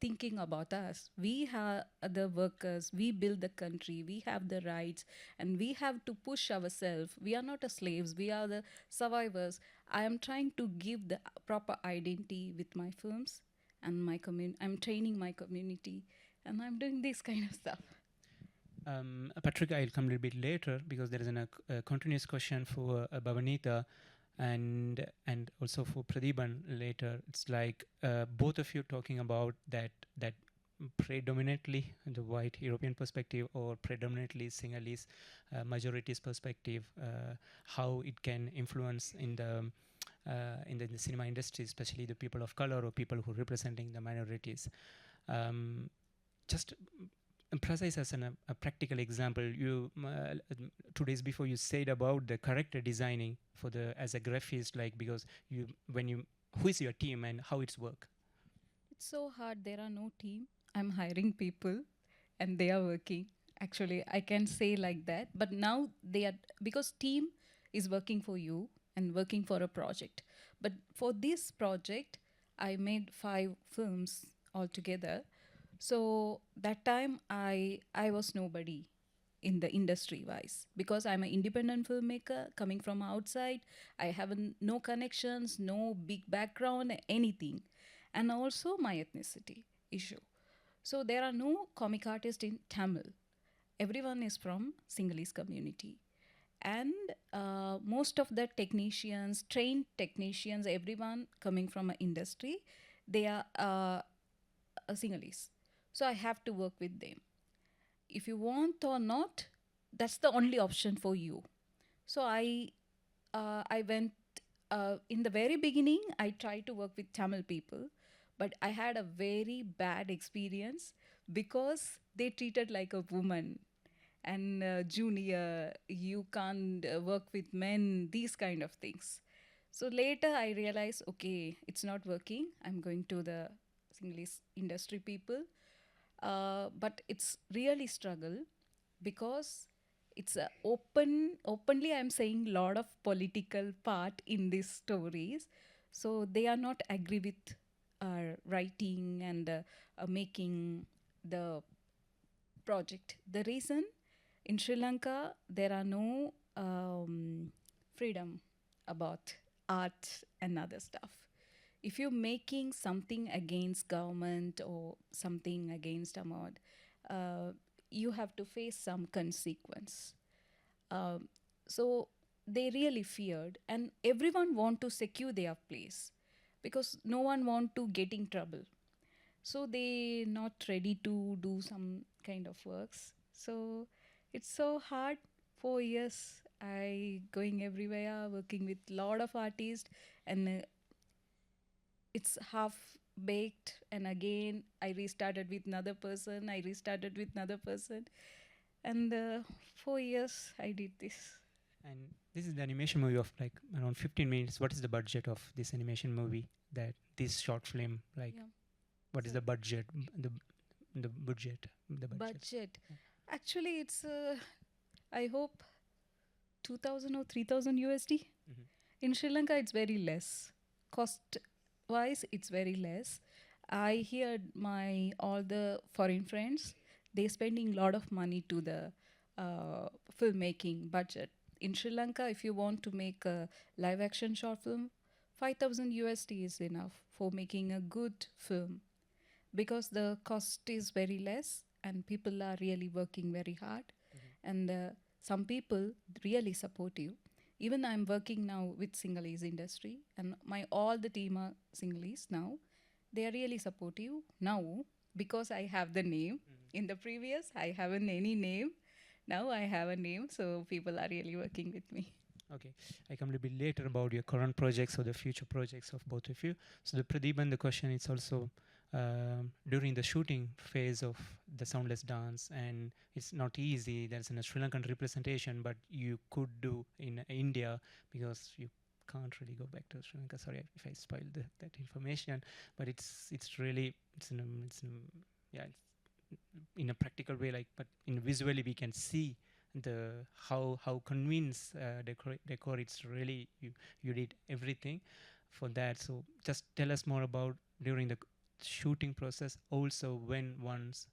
thinking about us? We are the workers, we build the country, we have the rights, and we have to push ourselves. We are not slaves, we are the survivors. I am trying to give the proper identity with my films and my community. I'm training my community, and I'm doing this kind of stuff. Patrick, I'll come a little bit later because there is a continuous question for Bavaneedha and also for Pradeepan later. It's like both of you talking about that predominantly the white European perspective or predominantly Sinhalese majorities perspective, how it can influence in the cinema industry, especially the people of color or people who are representing the minorities. Just precise as a practical example, you 2 days before you said about the character designing for as a graphist, like because who is your team and how it's work? It's so hard. There are no team. I'm hiring people, and they are working. Actually, I can say like that. But now they are, because team is working for you and working for a project. But for this project, I made 5 films altogether. So that time I was nobody in the industry wise, because I'm an independent filmmaker coming from outside. I have no connections, no big background, anything. And also my ethnicity issue. So there are no comic artists in Tamil. Everyone is from Sinhalese community. And most of the technicians, trained technicians, everyone coming from an industry, they are Sinhalese. So I have to work with them. If you want or not, that's the only option for you. So I went, in the very beginning, I tried to work with Tamil people, but I had a very bad experience because they treated like a woman and junior, you can't work with men, these kind of things. So later I realized, okay, it's not working. I'm going to the Sinhalese industry people. But it's really struggle because it's openly I'm saying a lot of political part in these stories. So they are not agree with writing and making the project. The reason in Sri Lanka there are no freedom about art and other stuff. If you're making something against government or something against a mod, you have to face some consequence. So they really feared, and everyone want to secure their place because no one want to get in trouble. So they not ready to do some kind of works. So it's so hard. 4 years I going everywhere, working with lot of artists, and it's half baked, and again I restarted with another person, and 4 years I did this. And this is the animation movie of like around 15 minutes. What is the budget of this animation movie, that this short film, like what is the budget, the budget? Actually it's I hope 2000 or 3000 USD. In Sri Lanka it's very less. Cost wise it's very less. I heard all the foreign friends, they spending a lot of money to the filmmaking budget. In Sri Lanka, if you want to make a live action short film, 5000 USD is enough for making a good film, because the cost is very less and people are really working very hard. And some people really support you. Even I'm working now with Sinhalese industry, and all the team are Sinhalese now. They are really supportive now because I have the name. In the previous, I haven't any name. Now I have a name, so people are really working with me. Okay, I come a little bit later about your current projects or the future projects of both of you. So the Pradeepan, the question is also during the shooting phase of the Soundless Dance, and it's not easy. There's a Sri Lankan representation, but you could do in India because you can't really go back to Sri Lanka. Sorry if I spoiled that information, but it's in a practical way, like, but in visually we can see the how convince decor. It's really you did everything. for that. So just tell us more about during the shooting process. Also, when once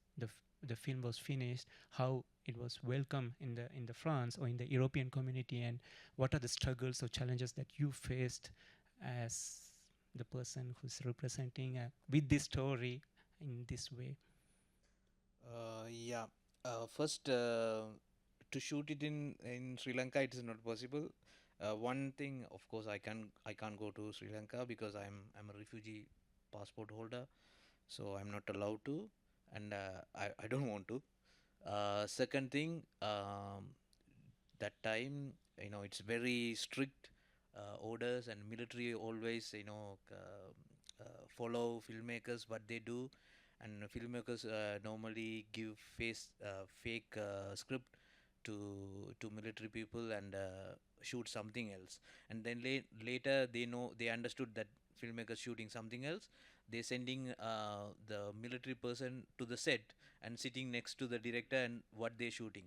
the film was finished, how it was welcome in the France or in the European community, and what are the struggles or challenges that you faced as the person who's representing with this story in this way. Yeah. First, to shoot it in Sri Lanka, it is not possible. One thing, of course, I can't go to Sri Lanka because I'm a refugee passport holder, so I'm not allowed to, and I don't want to. Second thing, that time, it's very strict orders, and military always follow filmmakers what they do, and filmmakers normally give fake script to military people and shoot something else, and then later they understood that filmmakers shooting something else. They sending the military person to the set and sitting next to the director and what they're shooting,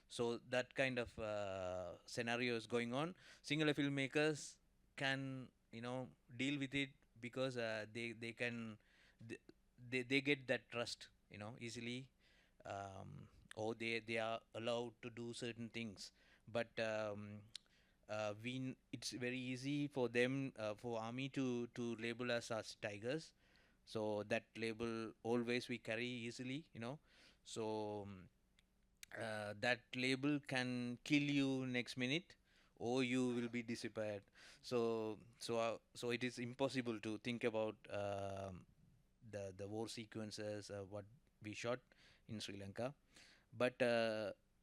so that kind of scenario is going on. Singular filmmakers can deal with it because they can they get that trust easily, or they are allowed to do certain things, but it's very easy for them, for army to label us as tigers, so that label always we carry easily, so that label can kill you next minute, or you will be disappeared. So it is impossible to think about the war sequences what we shot in Sri Lanka, but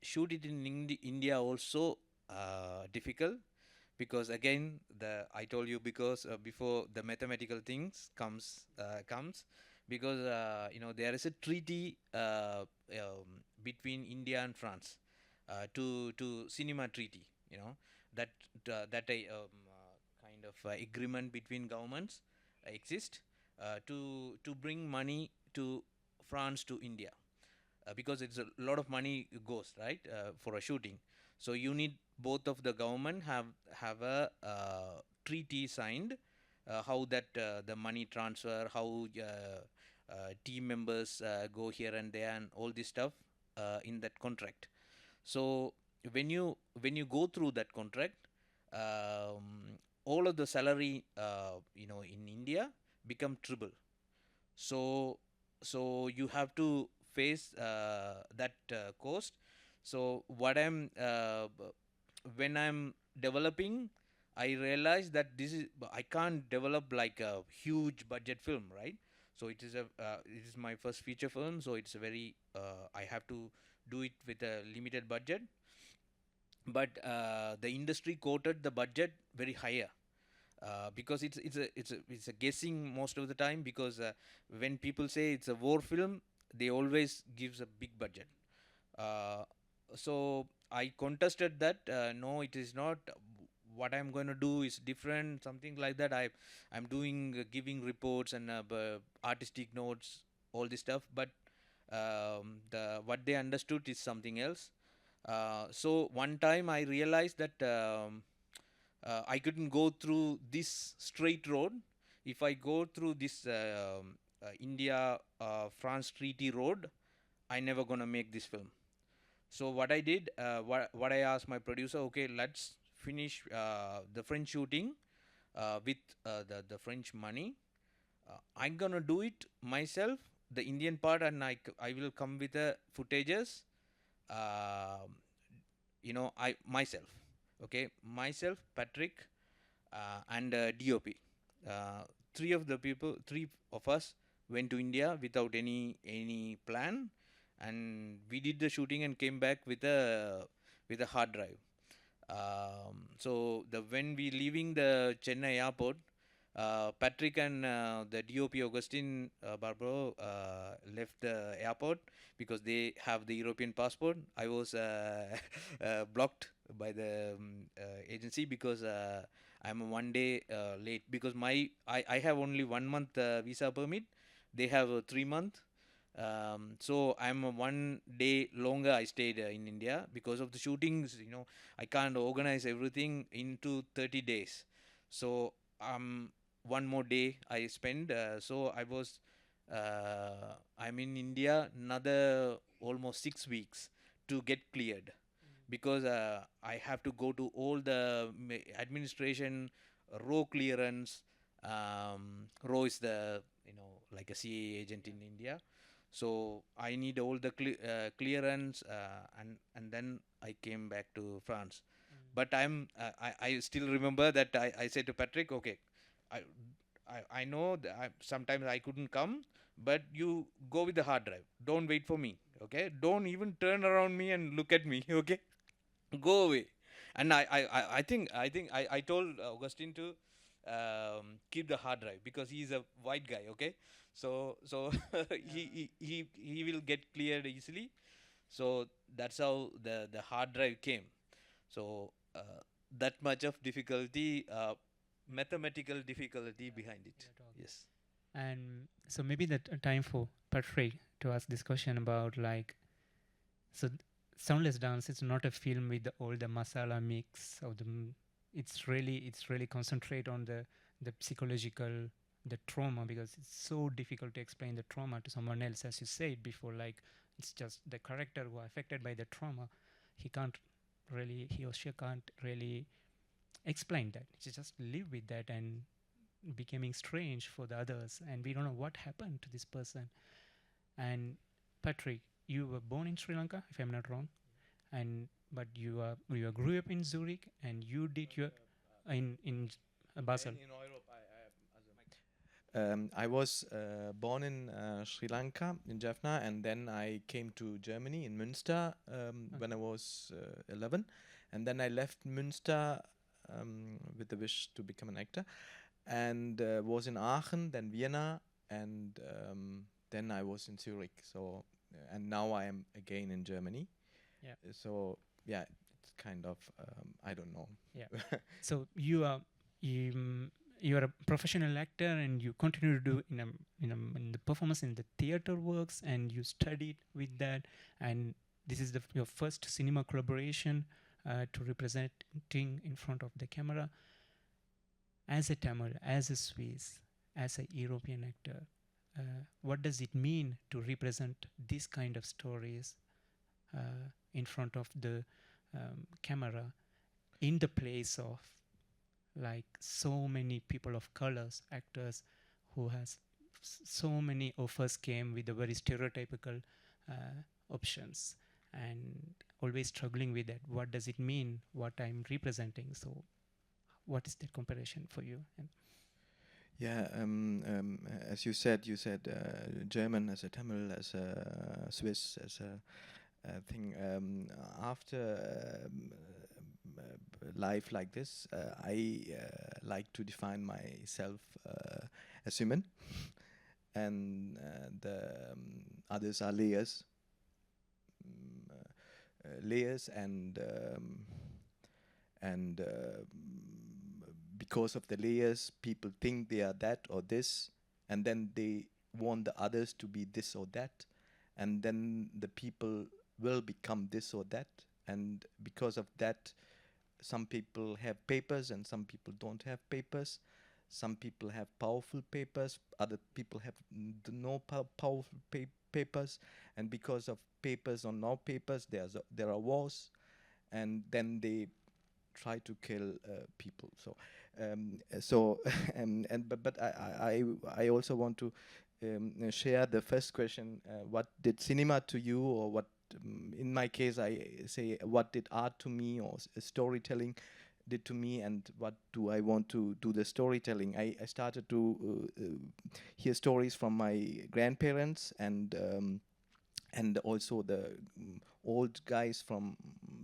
shoot it in India also difficult, because again I told you, because before the mathematical things comes, because there is a treaty between India and France, to cinema treaty, that kind of agreement between governments exist to bring money to France to India, because it's a lot of money goes right for a shooting. So you need both of the government have a treaty signed, how that the money transfer, how team members go here and there, and all this stuff in that contract. So when you go through that contract, all of the salary in India become triple. So you have to face that cost. So when I'm developing, I realize that I can't develop like a huge budget film, right? So it is my first feature film, so it's a very I have to do it with a limited budget, but the industry quoted the budget very higher, because it's a guessing most of the time, because when people say it's a war film, they always gives a big budget. So I contested that, no, it is not. What I'm going to do is different, something like that. I'm doing giving reports and artistic notes, all this stuff, but what they understood is something else. So one time I realized that I couldn't go through this straight road. If I go through this India France treaty road, I never gonna make this film. So what I did, what I asked my producer, okay, let's finish the French shooting with the French money. I'm gonna do it myself, the Indian part, and I will come with the footages. Myself, Patrick, and DOP. Three of us went to India without any plan, and we did the shooting and came back with a hard drive. So when we leaving the Chennai airport, Patrick and the DOP Augustine Barbaro left the airport because they have the European passport. I was blocked by the agency because I'm 1 day late, because I have only 1 month visa permit. They have a 3 month. So I'm 1 day longer I stayed in India because of the shootings. I can't organize everything into 30 days. So one more day I spent. So I'm in India another almost 6 weeks to get cleared, because I have to go to all the administration, row clearance. Row is the, like a CA agent in India. So I need all the clearance, and then I came back to France. But I still remember that I said to Patrick, okay, I know that sometimes I couldn't come, but you go with the hard drive. Don't wait for me, okay? Don't even turn around me and look at me, okay? Go away. And I told Augustine to keep the hard drive, because he's a white guy, okay? So he will get cleared easily. So that's how the hard drive came. So that much of difficulty, mathematical difficulty behind it. Yes. And so maybe that time for Patrick to ask this question about like, so Soundless Dance is not a film with all the masala mix of the. It's really concentrate on the psychological, the trauma, because it's so difficult to explain the trauma to someone else, as you said before. Like, it's just the character who are affected by the trauma. He or she can't really explain that. She just live with that and becoming strange for the others, and we don't know what happened to this person. And Patrick, you were born in Sri Lanka, if I'm not wrong, but you grew up in Zurich, and you did your in Basel. I was born in Sri Lanka, in Jaffna, and then I came to Germany, in Münster, when I was 11. And then I left Münster with the wish to become an actor, and was in Aachen, then Vienna, and then I was in Zurich. So, and now I am again in Germany. Yeah. So, yeah, it's kind of, I don't know. Yeah. So you are a professional actor, and you continue to do in the performance in the theater works, and you studied with that, and this is your first cinema collaboration to representing in front of the camera. As a Tamil, as a Swiss, as a European actor, what does it mean to represent this kind of stories in front of the camera, in the place of like so many people of colors, actors who has so many offers came with the very stereotypical options, and always struggling with that. What does it mean, what I'm representing? So what is the comparison for you? Yeah, as you said German, as a Tamil, as a Swiss, as a thing. After life like this, I like to define myself as human, and the others are layers. Layers, and because of the layers, people think they are that or this, and then they want the others to be this or that, and then the people will become this or that, and because of that, some people have papers and some people don't have papers. Some people have powerful papers, other people have no powerful papers, and because of papers or no papers, there are wars, and then they try to kill people. But I also want to share the first question. What did cinema to you, or what? In my case, I say, what did art to me, or storytelling did to me, and what do I want to do the storytelling? I started to hear stories from my grandparents, and also the old guys from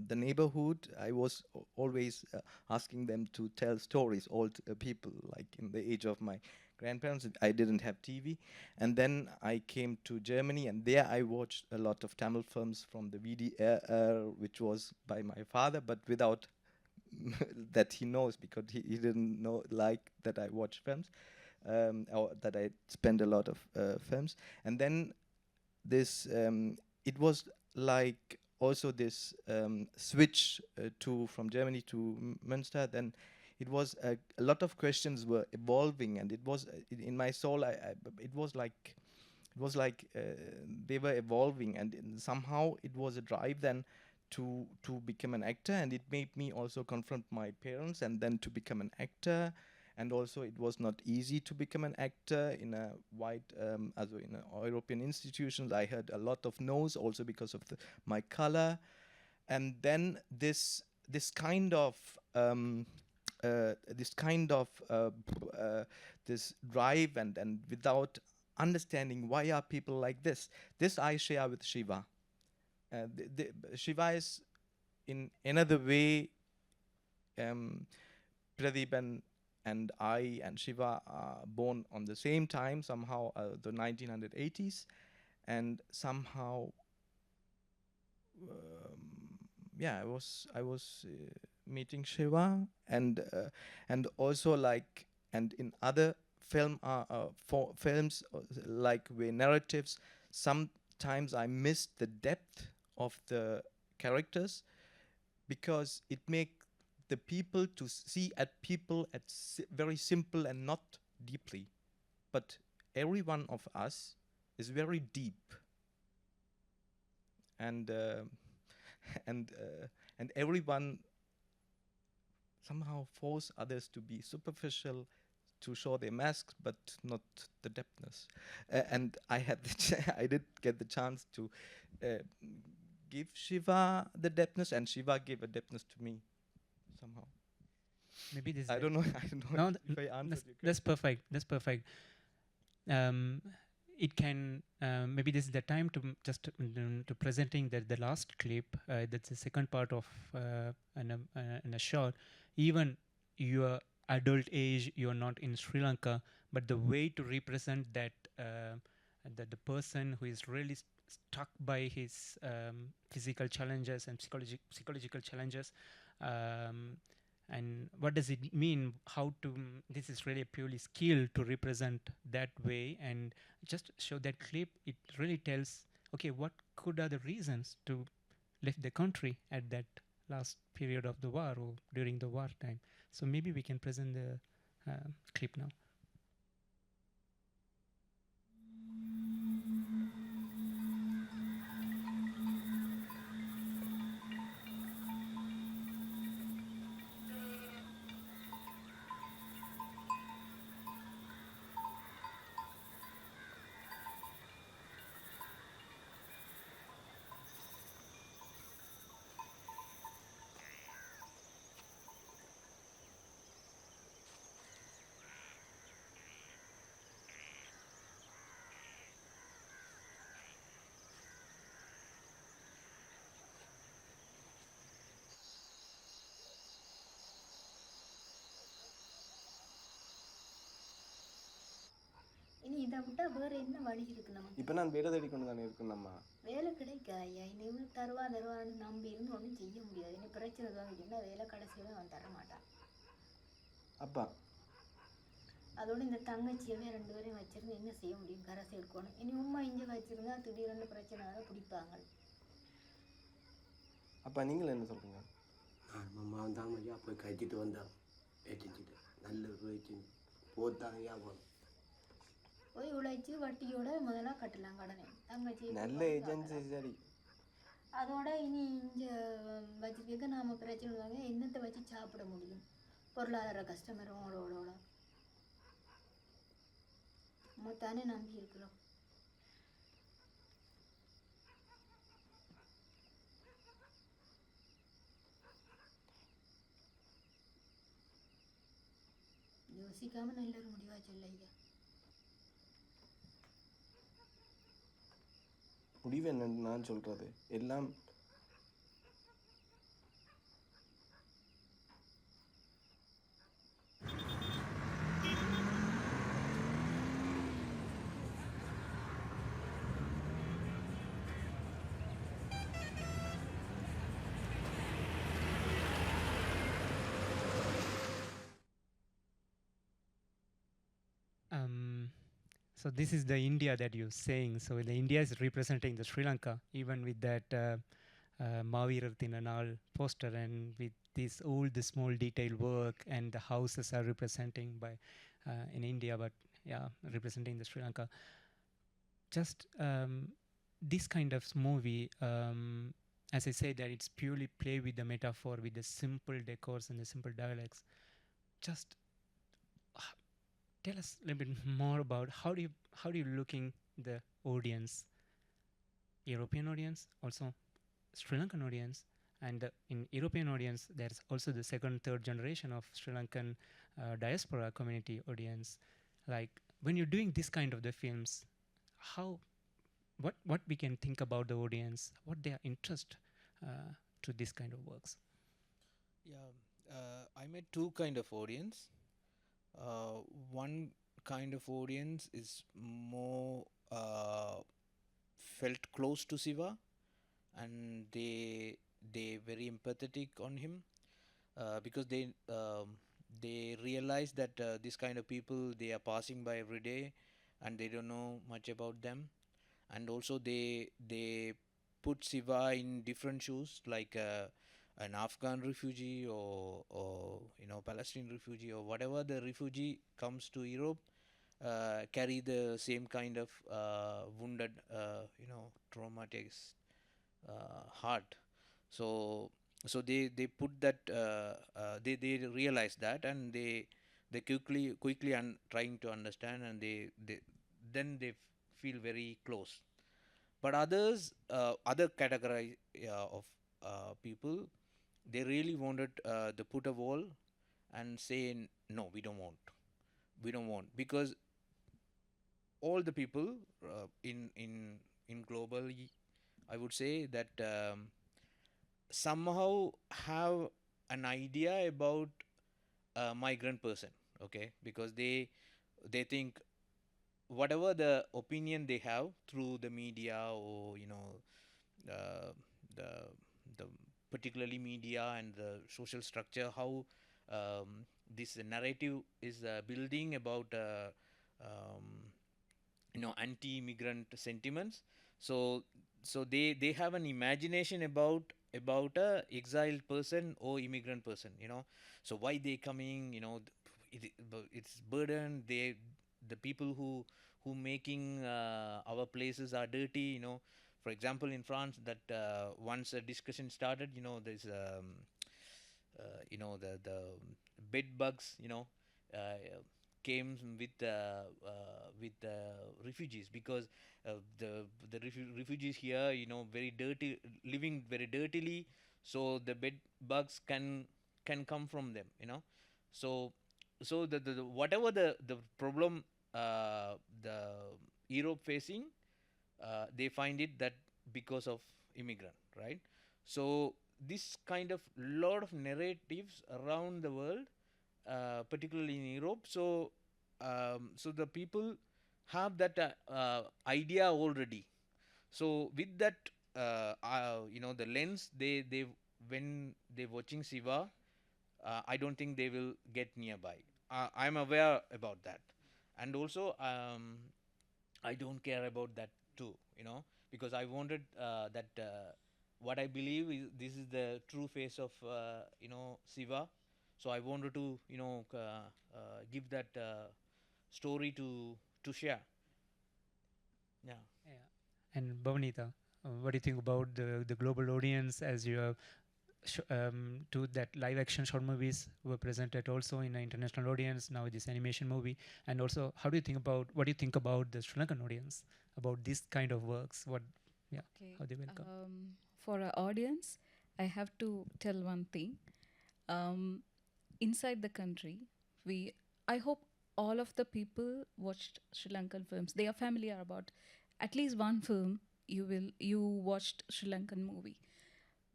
the neighborhood. I was always asking them to tell stories, old people, like in the age of my grandparents. I didn't have TV. And then I came to Germany, and there I watched a lot of Tamil films from the VDR, which was by my father, but without that he knows, because he didn't know like that I watch films, or that I spend a lot of films. And then this it was like also this switch from Germany to Münster. Then it was a lot of questions were evolving, and it was in my soul. It was like they were evolving, and somehow it was a drive then to become an actor, and it made me also confront my parents and then to become an actor. And also it was not easy to become an actor in a wide also in European institutions. I heard a lot of no's also because of my color. And then this kind of this drive, and without understanding why are people like this I share with Shiva. Shiva is in another way, Pradeepan and I and Shiva are born on the same time, somehow the 1980s, and somehow I was meeting Shiva, and also like, and in other films like where narratives, sometimes I missed the depth of the characters, because it make the people to see at people at very simple and not deeply, but every one of us is very deep, and everyone somehow force others to be superficial, to show their masks, but not the depthness. And I had I did get the chance to give Shiva the depthness, and Shiva gave a depthness to me somehow. Maybe this. I don't know. I don't know if I answered your question. That's perfect. That's perfect. It can maybe this is the time to just to presenting the last clip. That's the second part of in a short. Even your adult age, you're not in Sri Lanka, but the way to represent that the person who is really stuck by his physical challenges and psychological challenges. And what does it mean? How to? This is really a purely skill to represent that way, and just show that clip. It really tells, okay, what could are the reasons to leave the country at that last period of the war or during the war time. So maybe we can present the clip now. இனி இதை விட்டா வேற என்ன வழி இருக்கு நமக்கு? இப்போ நான் வேலை தேடி கொண்டு தானே இருக்கேன்மா. வேலை கிடைக்காயா? இனி தருவான்னு நம்பி இருந்து ஒன்றும் செய்ய முடியாது. இனி பிரச்சனை வாங்கிட்டுன்னா வேலை கடைசியில் அவன் தர மாட்டான். அப்பா அதோட இந்த தங்கச்சியவே 2 பேரையும் வச்சிருந்து என்ன செய்ய முடியும்? கரசை எடுக்கணும். இனி உண்மை இங்கே வச்சிருந்தா திடீர்னு பிரச்சனை பிடிப்பாங்க. அப்பா நீங்கள் என்ன சொல்றீங்க? அம்மா வந்தாங்க ஐயா, போய் கட்டிட்டு வந்தேன், ஏற்றிட்டு நல்ல போயிட்டு போத்தாங்க ஐயா. போய் உழைச்சி வட்டியோட முதல்ல கட்டலாம் கடனை. தங்கச்சி நல்ல ஏஜென்சி சரி. அதோட இனி இங்கே வச்சுக்க நாம பிரச்சனை வாங்க என்னத்தை வச்சு சாப்பிட முடியும்? பொருளாதார கஸ்டமரோட நம்ம தானே நம்பி இருக்கிறோம். யோசிக்காம நல்ல ஒரு முடிவா சொல்ல ஐயா. முடிவு என்னன்னு நான் சொல்றது எல்லாம் So this is the India that you're saying. So the India is representing the Sri Lanka, even with that Mavirar Tinanal poster, and with this all the small detail work, and the houses are representing by in India, but yeah, representing the Sri Lanka. Just this kind of movie, as I said, that it's purely play with the metaphor, with the simple decors and the simple dialects. Just tell us a little bit more about how do you looking the audience, European audience, also Sri Lankan audience, and in European audience, there's also the second, third generation of Sri Lankan diaspora community audience. Like when you're doing this kind of the films, what we can think about the audience, what their interest to this kind of works? Yeah, I met two kind of audience. One kind of audience is more felt close to Siva, and they very empathetic on him because they realize that this kind of people, they are passing by every day and they don't know much about them, and also they put Siva in different shoes, like an Afghan refugee or Palestinian refugee or whatever the refugee comes to Europe, carry the same kind of wounded traumatic heart. So they put that they realize that, and they quickly trying to understand, and then they feel very close. But others, other category of people, they really wanted to put a wall and say no, we don't want, because all the people in globally, I would say that somehow have an idea about a migrant person, okay, because they think whatever the opinion they have through the media, or the particularly media and the social structure, how this narrative is building about anti-immigrant sentiments. So they have an imagination about a exiled person or immigrant person, so why they coming, it's burden, the people who making our places are dirty, for example in France, that once a discussion started, there's the bed bugs, came with refugees, because the refugees here, very dirty, living very dirtily, so the bed bugs can come from them, so the whatever the problem the Europe facing, they find it that because of immigrant, right? So this kind of lot of narratives around the world, particularly in Europe. So so the people have that idea already. So with that, the lens, they when they watching Siva, I don't think they will get nearby. I'm aware about that, and also I don't care about that too, because I wanted that what I believe is this is the true face of Siva. So I wanted to give that story to share. Yeah. And Bavaneedha, what do you think about the global audience, as you have to that live action short movies were presented also in an international audience, now this animation movie, and also what do you think about the Sri Lankan audience, about this kind of works? How they welcome? For our audience, I have to tell one thing. Inside the country, I hope all of the people watched Sri Lankan films. They are familiar about at least one film. You watched Sri Lankan movie.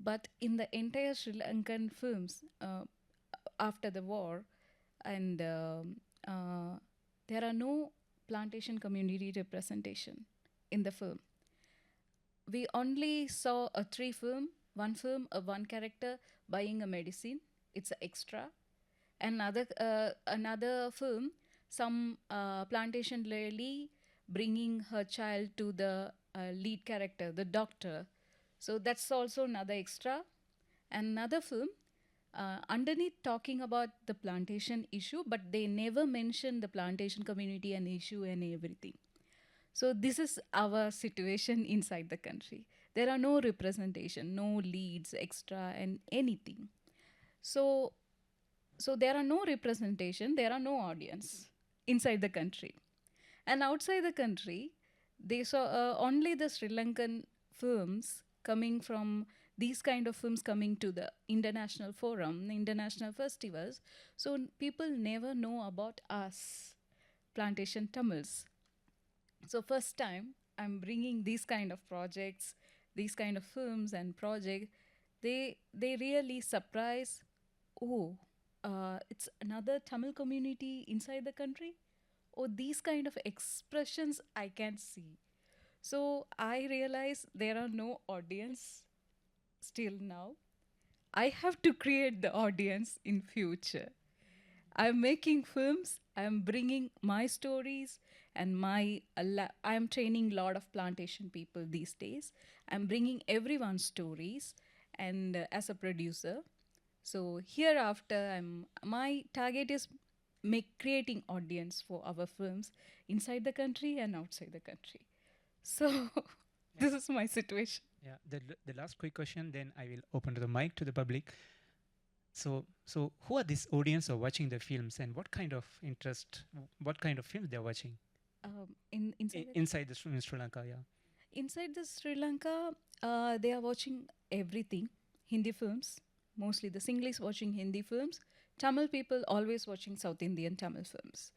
But in the entire Sri Lankan films after the war, and there are no plantation community representation in the film. We only saw one film of one character buying a medicine. It's an extra. Another film, some plantation lady bringing her child to the lead character, the doctor, So that's also another extra. Another film, underneath talking about the plantation issue, but they never mention the plantation community and issue and everything. So this is our situation inside the country. There are no representation, no leads, extra, and anything. So there are no representation, there are no audience inside the country. And outside the country, they saw only the Sri Lankan films coming from these kind of films coming to the international forum, international festivals. So people never know about us, plantation Tamils. So first time I'm bringing these kind of projects, these kind of films and projects. They really surprise. Oh, it's another Tamil community inside the country. Oh, these kind of expressions I can see. So I realize there are no audience still now. I have to create the audience in future. I'm making films, I'm bringing my stories and I'm training a lot of plantation people these days. I'm bringing everyone's stories and as a producer. So hereafter, my target is creating audience for our films inside the country and outside the country. So this is my situation. Yeah, the last quick question, then I will open the mic to the public. So who are this audience who are watching the films, and what kind of interest, what kind of films they are watching? Inside the Sri Lanka, yeah. Inside the Sri Lanka, they are watching everything. Hindi films, mostly the Sinhalese watching Hindi films. Tamil people always watching South Indian Tamil films.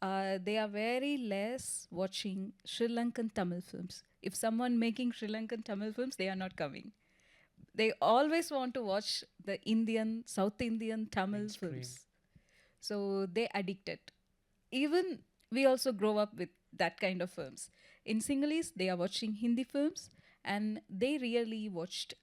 They are very less watching Sri Lankan Tamil films. If someone making Sri Lankan Tamil films, they are not coming. They always want to watch the Indian, South Indian Tamil films. So they addicted. Even we also grow up with that kind of films. In Sinhalese, they are watching Hindi films, and they really watched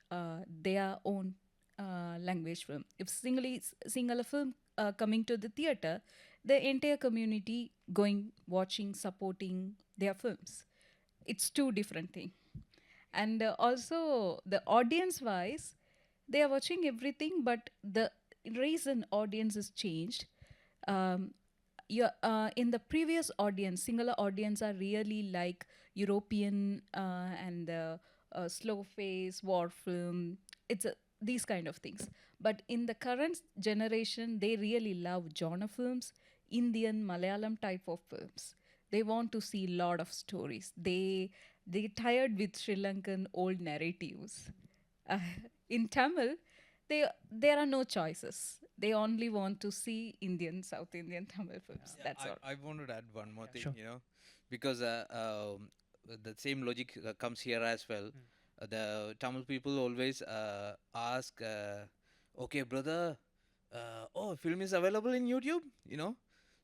their own language film. If Sinhala film coming to the theater, the entire community going, watching, supporting their films. It's two different things. And also the audience wise, they are watching everything, but the reason audience is changed. In the previous audience, Sinhala audience are really like European and slow face, war film. It's these kind of things. But in the current generation, they really love genre films, Indian, Malayalam type of films. They want to see a lot of stories. They tired with Sri Lankan old narratives. In Tamil, there are no choices. They only want to see Indian, South Indian Tamil films. Yeah, That's all. I wanted to add one more thing, Sure. because the same logic comes here as well. The Tamil people always ask, okay, brother, oh, film is available in YouTube,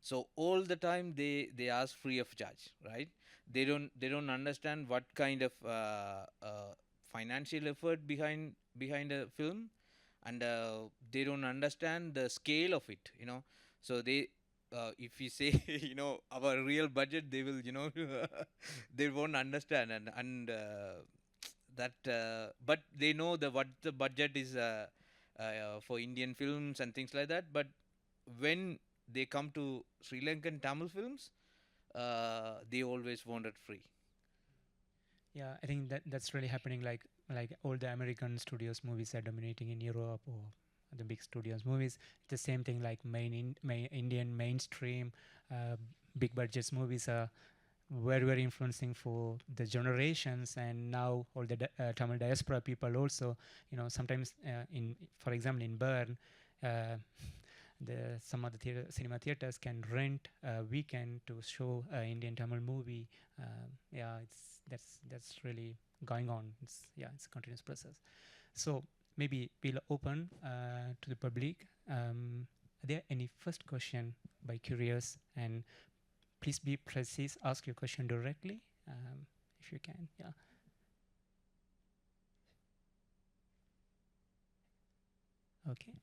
So all the time they ask free of charge, right? They don't understand what kind of financial effort behind a film, and they don't understand the scale of it, So they if we say our real budget, they will they won't understand, and that but they know what the budget is for Indian films and things like that. But when they come to Sri Lankan Tamil films, they always want it free. Yeah, I think that's really happening. Like all the American studios movies are dominating in Europe, or the big studios movies. It's the same thing. Like Indian mainstream big budgets movies are very influencing for the generations, and now all the Tamil diaspora people also. Sometimes for example, in Bern. Some of the cinema theaters can rent a weekend to show an Indian Tamil movie. That's really going on. It's a continuous process. So maybe we'll open to the public. Are there any first question by curious? And please be precise. Ask your question directly, if you can. Yeah. Okay.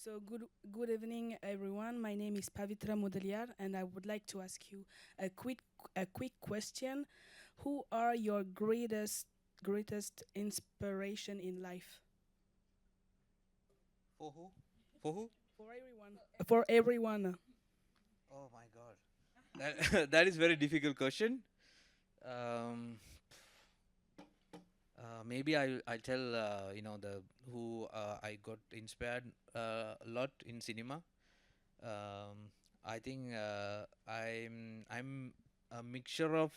So good evening, everyone. My name is Pavitra Mudaliar, and I would like to ask you a quick question. Who are your greatest inspiration in life? For who? For who? For everyone. For everyone. Oh my God, that is very difficult question. Maybe I'll tell the who I got inspired a lot in cinema. I think I'm a mixture of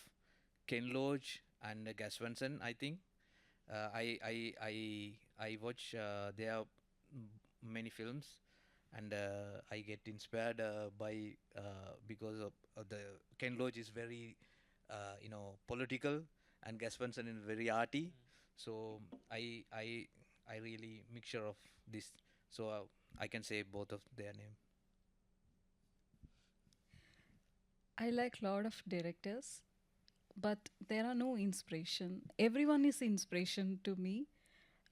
Ken Loach and Gus Van Sant. I think I watch their many films, and I get inspired by because of the Ken Loach is very political, and Gus Van Sant is very arty. So I really mixture of this. So I can say both of their name. I like a lot of directors, but there are no inspiration. Everyone is inspiration to me.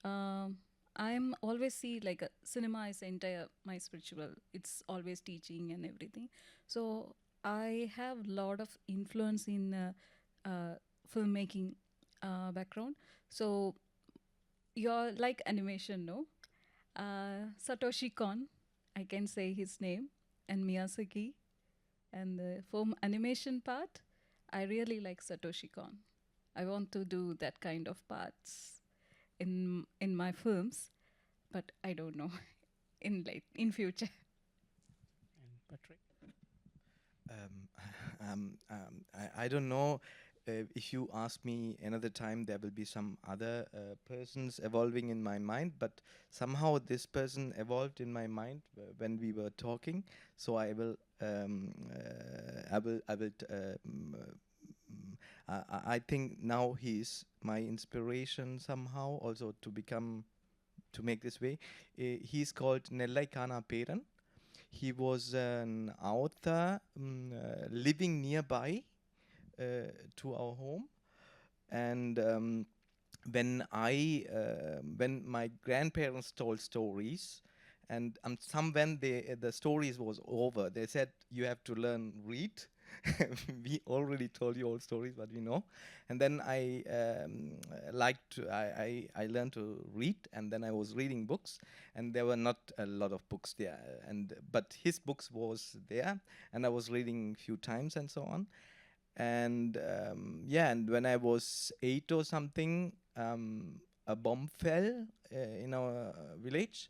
I'm always see like cinema is entire my spiritual. It's always teaching and everything. So I have a lot of influence in filmmaking background. So you're like animation, no? Satoshi Kon, I can say his name, and Miyazaki. And for animation part, I really like Satoshi Kon. I want to do that kind of parts in my films, but I don't know in future. And Patrick? I don't know. If you ask me another time, there will be some other persons evolving in my mind, but somehow this person evolved in my mind when we were talking. So I will I think now he's my inspiration somehow also to make this way. He's called Nellai Kana Peran. He was an author living nearby to our home, and when my grandparents told stories, and when the stories was over, they said you have to learn read. We already told you all stories, but we know. And then I learned to read, and then I was reading books, and there were not a lot of books there, but his books was there, and I was reading a few times and so on. And and when I was 8 or something, a bomb fell in our village,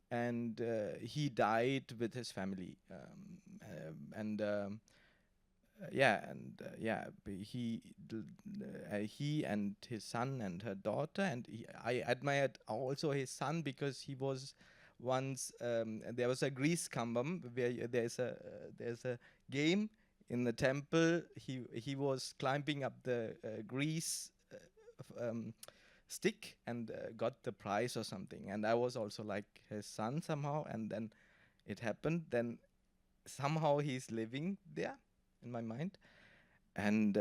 and he died with his family. He and his son and her daughter, and I admired also his son because he was once there was a grease kambam where there's a game in the temple. He was climbing up the grease stick and got the prize or something, and I was also like his son somehow, and then it happened. Then somehow he's living there in my mind, and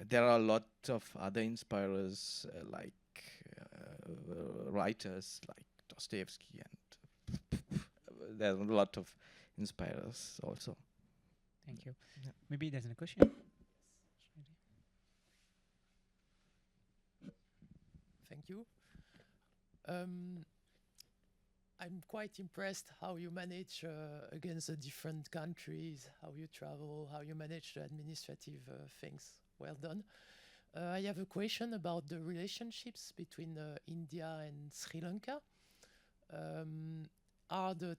there are a lot of other inspirers like writers like Dostoevsky, and there's a lot of inspirers also. Thank you. Yeah. Maybe there's a question. Thank you. I'm quite impressed how you manage against the different countries, how you travel, how you manage the administrative things. Well done. I have a question about the relationships between India and Sri Lanka. Are the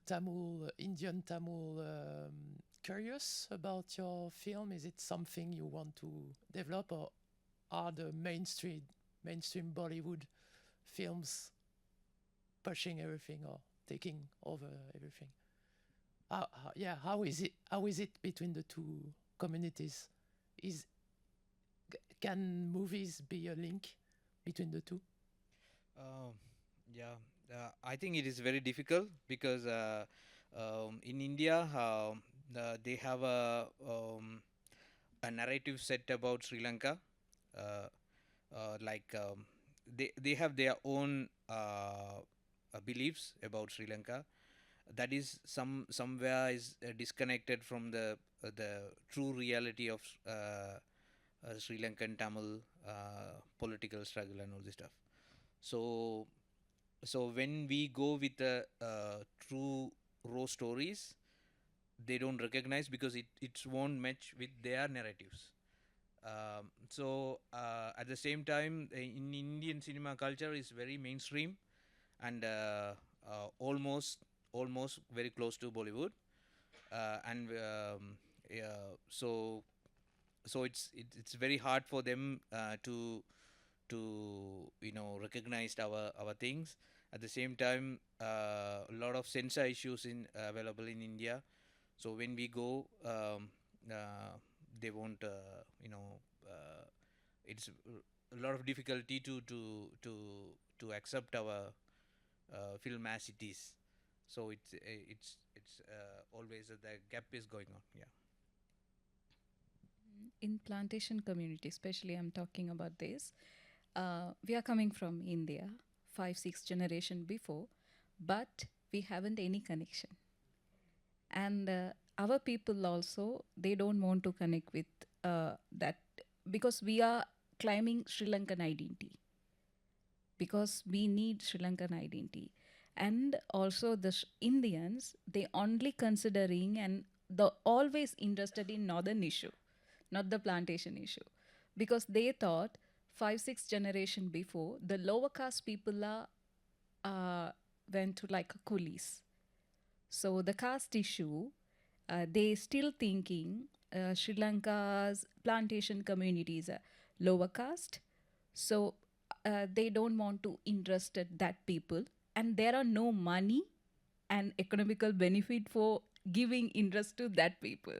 Indian Tamil curious about your film? Is it something you want to develop, or are the mainstream Bollywood films pushing everything or taking over everything? How is it between the two communities? Can movies be a link between the two? I think it is very difficult because in India they have a narrative set about Sri Lanka. They have their own beliefs about Sri Lanka. That is somewhere is disconnected from the true reality of Sri Lankan Tamil political struggle and all this stuff. So when we go with the true raw stories, they don't recognize because it won't match with their narratives. At the same time, in Indian cinema culture is very mainstream and almost very close to Bollywood, so it's very hard for them to recognize our things. At the same time, a lot of censor issues available in India. So when we go, they won't it's a lot of difficulty to accept our film as it is. So it's always the gap is going on. Yeah. In plantation community, especially I'm talking about this, we are coming from India, 5-6 generation before, but we haven't any connection. And our people also, they don't want to connect with that, because we are claiming Sri Lankan identity, because we need Sri Lankan identity. And also the Indians, they only considering and the always interested in northern issue, not the plantation issue, because they thought 5-6 generation before, the lower caste people went to like coolies. So the caste issue, they still thinking Sri Lanka's plantation community is a lower caste. So they don't want to interested that people, and there are no money and economical benefit for giving interest to that people.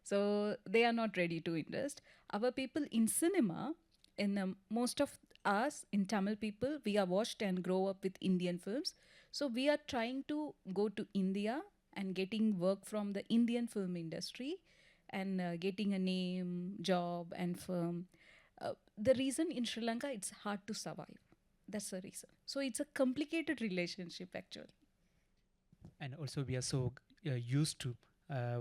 So they are not ready to invest. Our people in cinema, in most of us in Tamil people, we are watched and grow up with Indian films. So we are trying to go to India and getting work from the Indian film industry and getting a name, job and firm. The reason in Sri Lanka, it's hard to survive. That's the reason. So it's a complicated relationship actually. And also we are so used to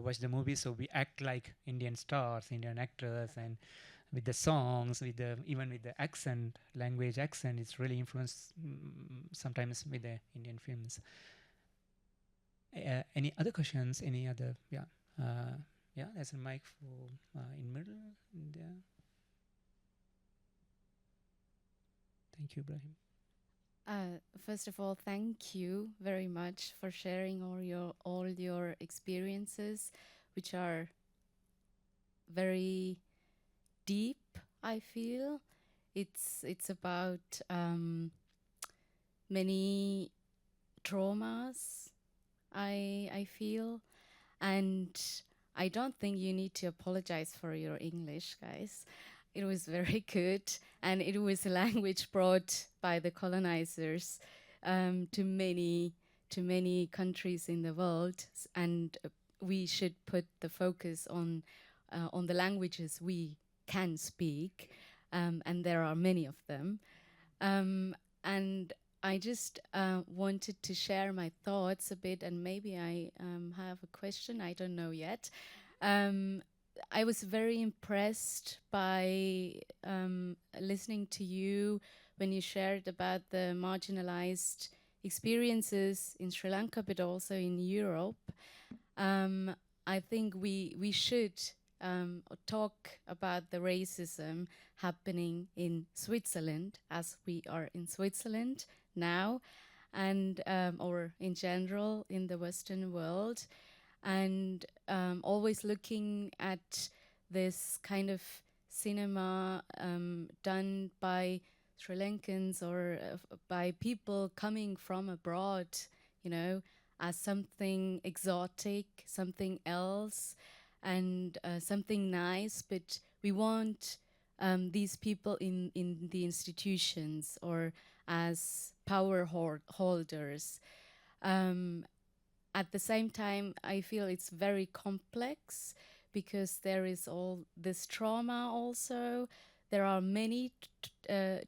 watch the movies, so we act like Indian stars, Indian actors, and with the songs, with the even with the accent, language accent, it's really influenced sometimes with the Indian films. Any other questions? Any other? Yeah, there's a mic for in middle there. Thank you, Ibrahim. First of all, thank you very much for sharing all your experiences, which are very deep. I feel it's about many traumas. I feel, and I don't think you need to apologize for your English, guys. It was very good, and it was a language brought by the colonizers to many countries in the world, and we should put the focus on the languages we can speak, and there are many of them. And I just wanted to share my thoughts a bit, and maybe I have a question, I don't know yet. I was very impressed by listening to you when you shared about the marginalized experiences in Sri Lanka, but also in Europe. I think we should talk about the racism happening in Switzerland, as we are in Switzerland now, and or in general in the Western world. And always looking at this kind of cinema done by Sri Lankans or by people coming from abroad, you know, as something exotic, something else, and something nice, but we want these people in the institutions or as power holders. At the same time, I feel it's very complex because there is all this trauma also. There are many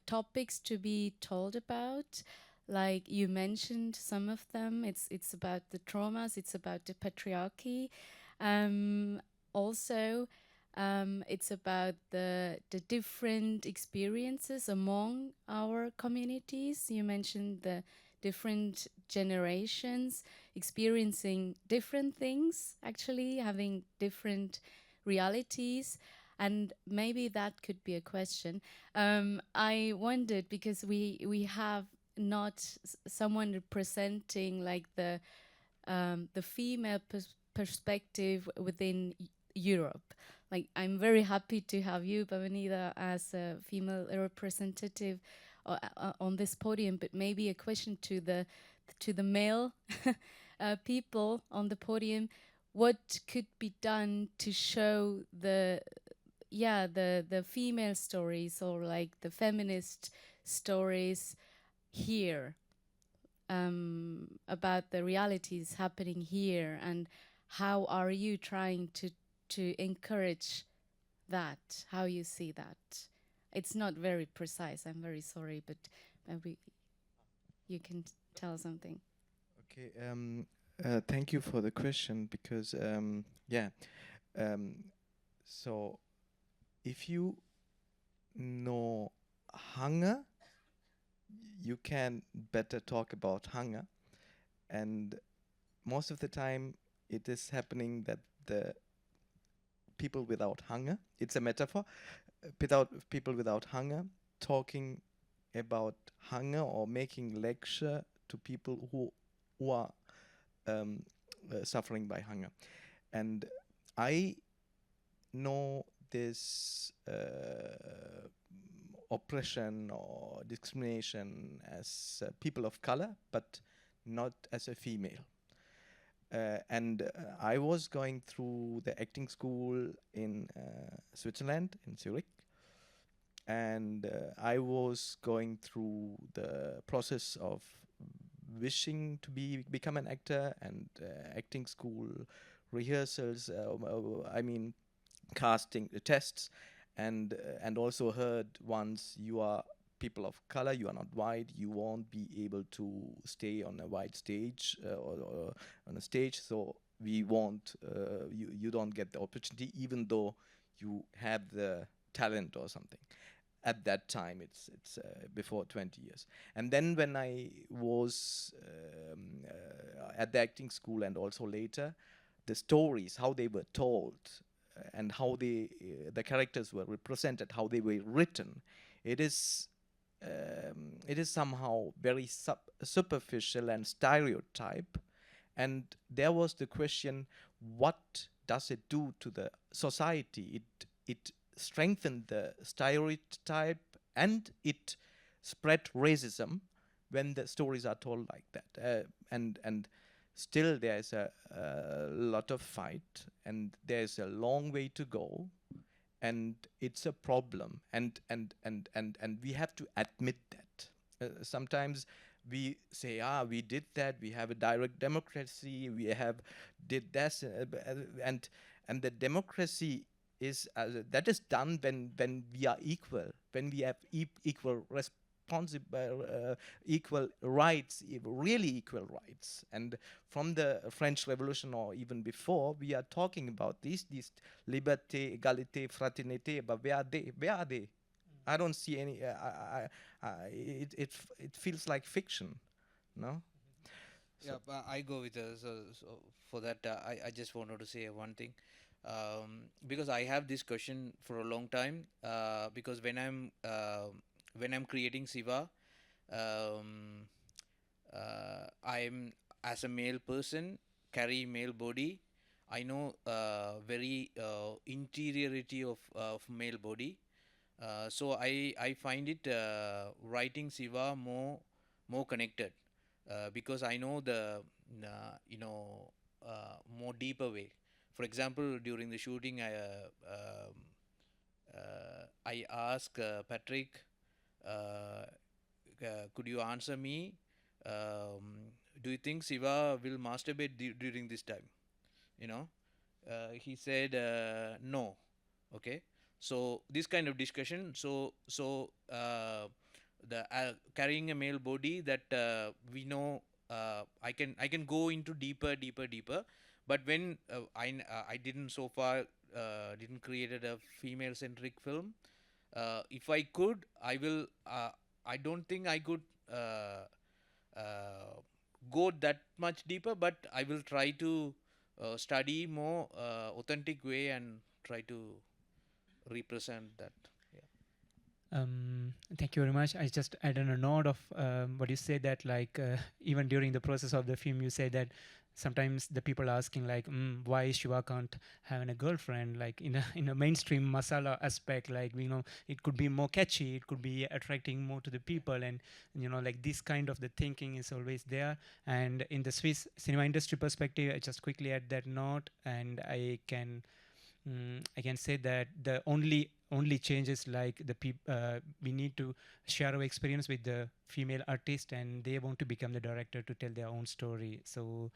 topics to be told about, Like you mentioned some of them. It's about the traumas. It's about the patriarchy. Also, it's about the different experiences among our communities. You mentioned the different generations experiencing different things, actually having different realities. And maybe that could be a question. I wondered, because we have not someone representing like the female perspective within Europe. Like, I'm very happy to have you, Bavaneedha, as a female representative on this podium. But maybe a question to the male people on the podium: what could be done to show the female stories, or like the feminist stories here, about the realities happening here, and how are you trying to encourage that? How you see that? It's not very precise, I'm very sorry, but maybe you can tell something. Okay, thank you for the question, because so if you know hunger, you can better talk about hunger. And most of the time it is happening that the people without hunger, it's a metaphor, people without hunger talking about hunger or making lecture to people who are suffering by hunger. And I know this oppression or discrimination as people of color, but not as a female. And I was going through the acting school in Switzerland, in Zurich, and I was going through the process of wishing to become an actor, and acting school rehearsals, casting tests, and also heard once, you are people of color, you are not white, you won't be able to stay on a white stage or on a stage, so we won't, you don't get the opportunity even though you have the talent or something. At that time, it's before 20 years. And then when I was at the acting school, and also later, the stories, how they were told, and how the characters were represented, how they were written, it is somehow very superficial and stereotype. And there was the question, what does it do to the society? It strengthened the stereotype, and it spread racism when the stories are told like that. And still there is a lot of fight, and there's a long way to go, and it's a problem, and we have to admit that. Sometimes we say, we did that, we have a direct democracy, we have did this, and the democracy is that is done when we are equal, when we have equal equal rights, really equal rights. And from the French Revolution, or even before, we are talking about these liberté, égalité, fraternité, but where are they? I don't see any. It feels like fiction, no? Yeah, but I go with so for that. I just wanted to say one thing, because I have this question for a long time. Because when I'm creating Siva, I'm, as a male person, carry male body. I know very interiority of male body. So I find it writing Siva more connected, because I know the more deeper way. For example, during the shooting, I asked Patrick, could you answer me? Do you think Siva will masturbate during this time? He said no. Okay, so this kind of discussion. So the carrying a male body that we know I can go into deeper, but when I didn't so far didn't created a female centric film. If I could, I will. I don't think I could go that much deeper, but I will try to study more authentic way and try to represent that. Thank you very much. I just added a note of what you said, that like even during the process of the film, you said that sometimes the people asking like, why Shiva can't have a girlfriend, like in a mainstream masala aspect, like it could be more catchy, it could be attracting more to the people, and like this kind of the thinking is always there. And in the Swiss cinema industry perspective, I just quickly add that note, and I can say that the only changes like we need to share our experience with the female artist, and they want to become the director to tell their own story. So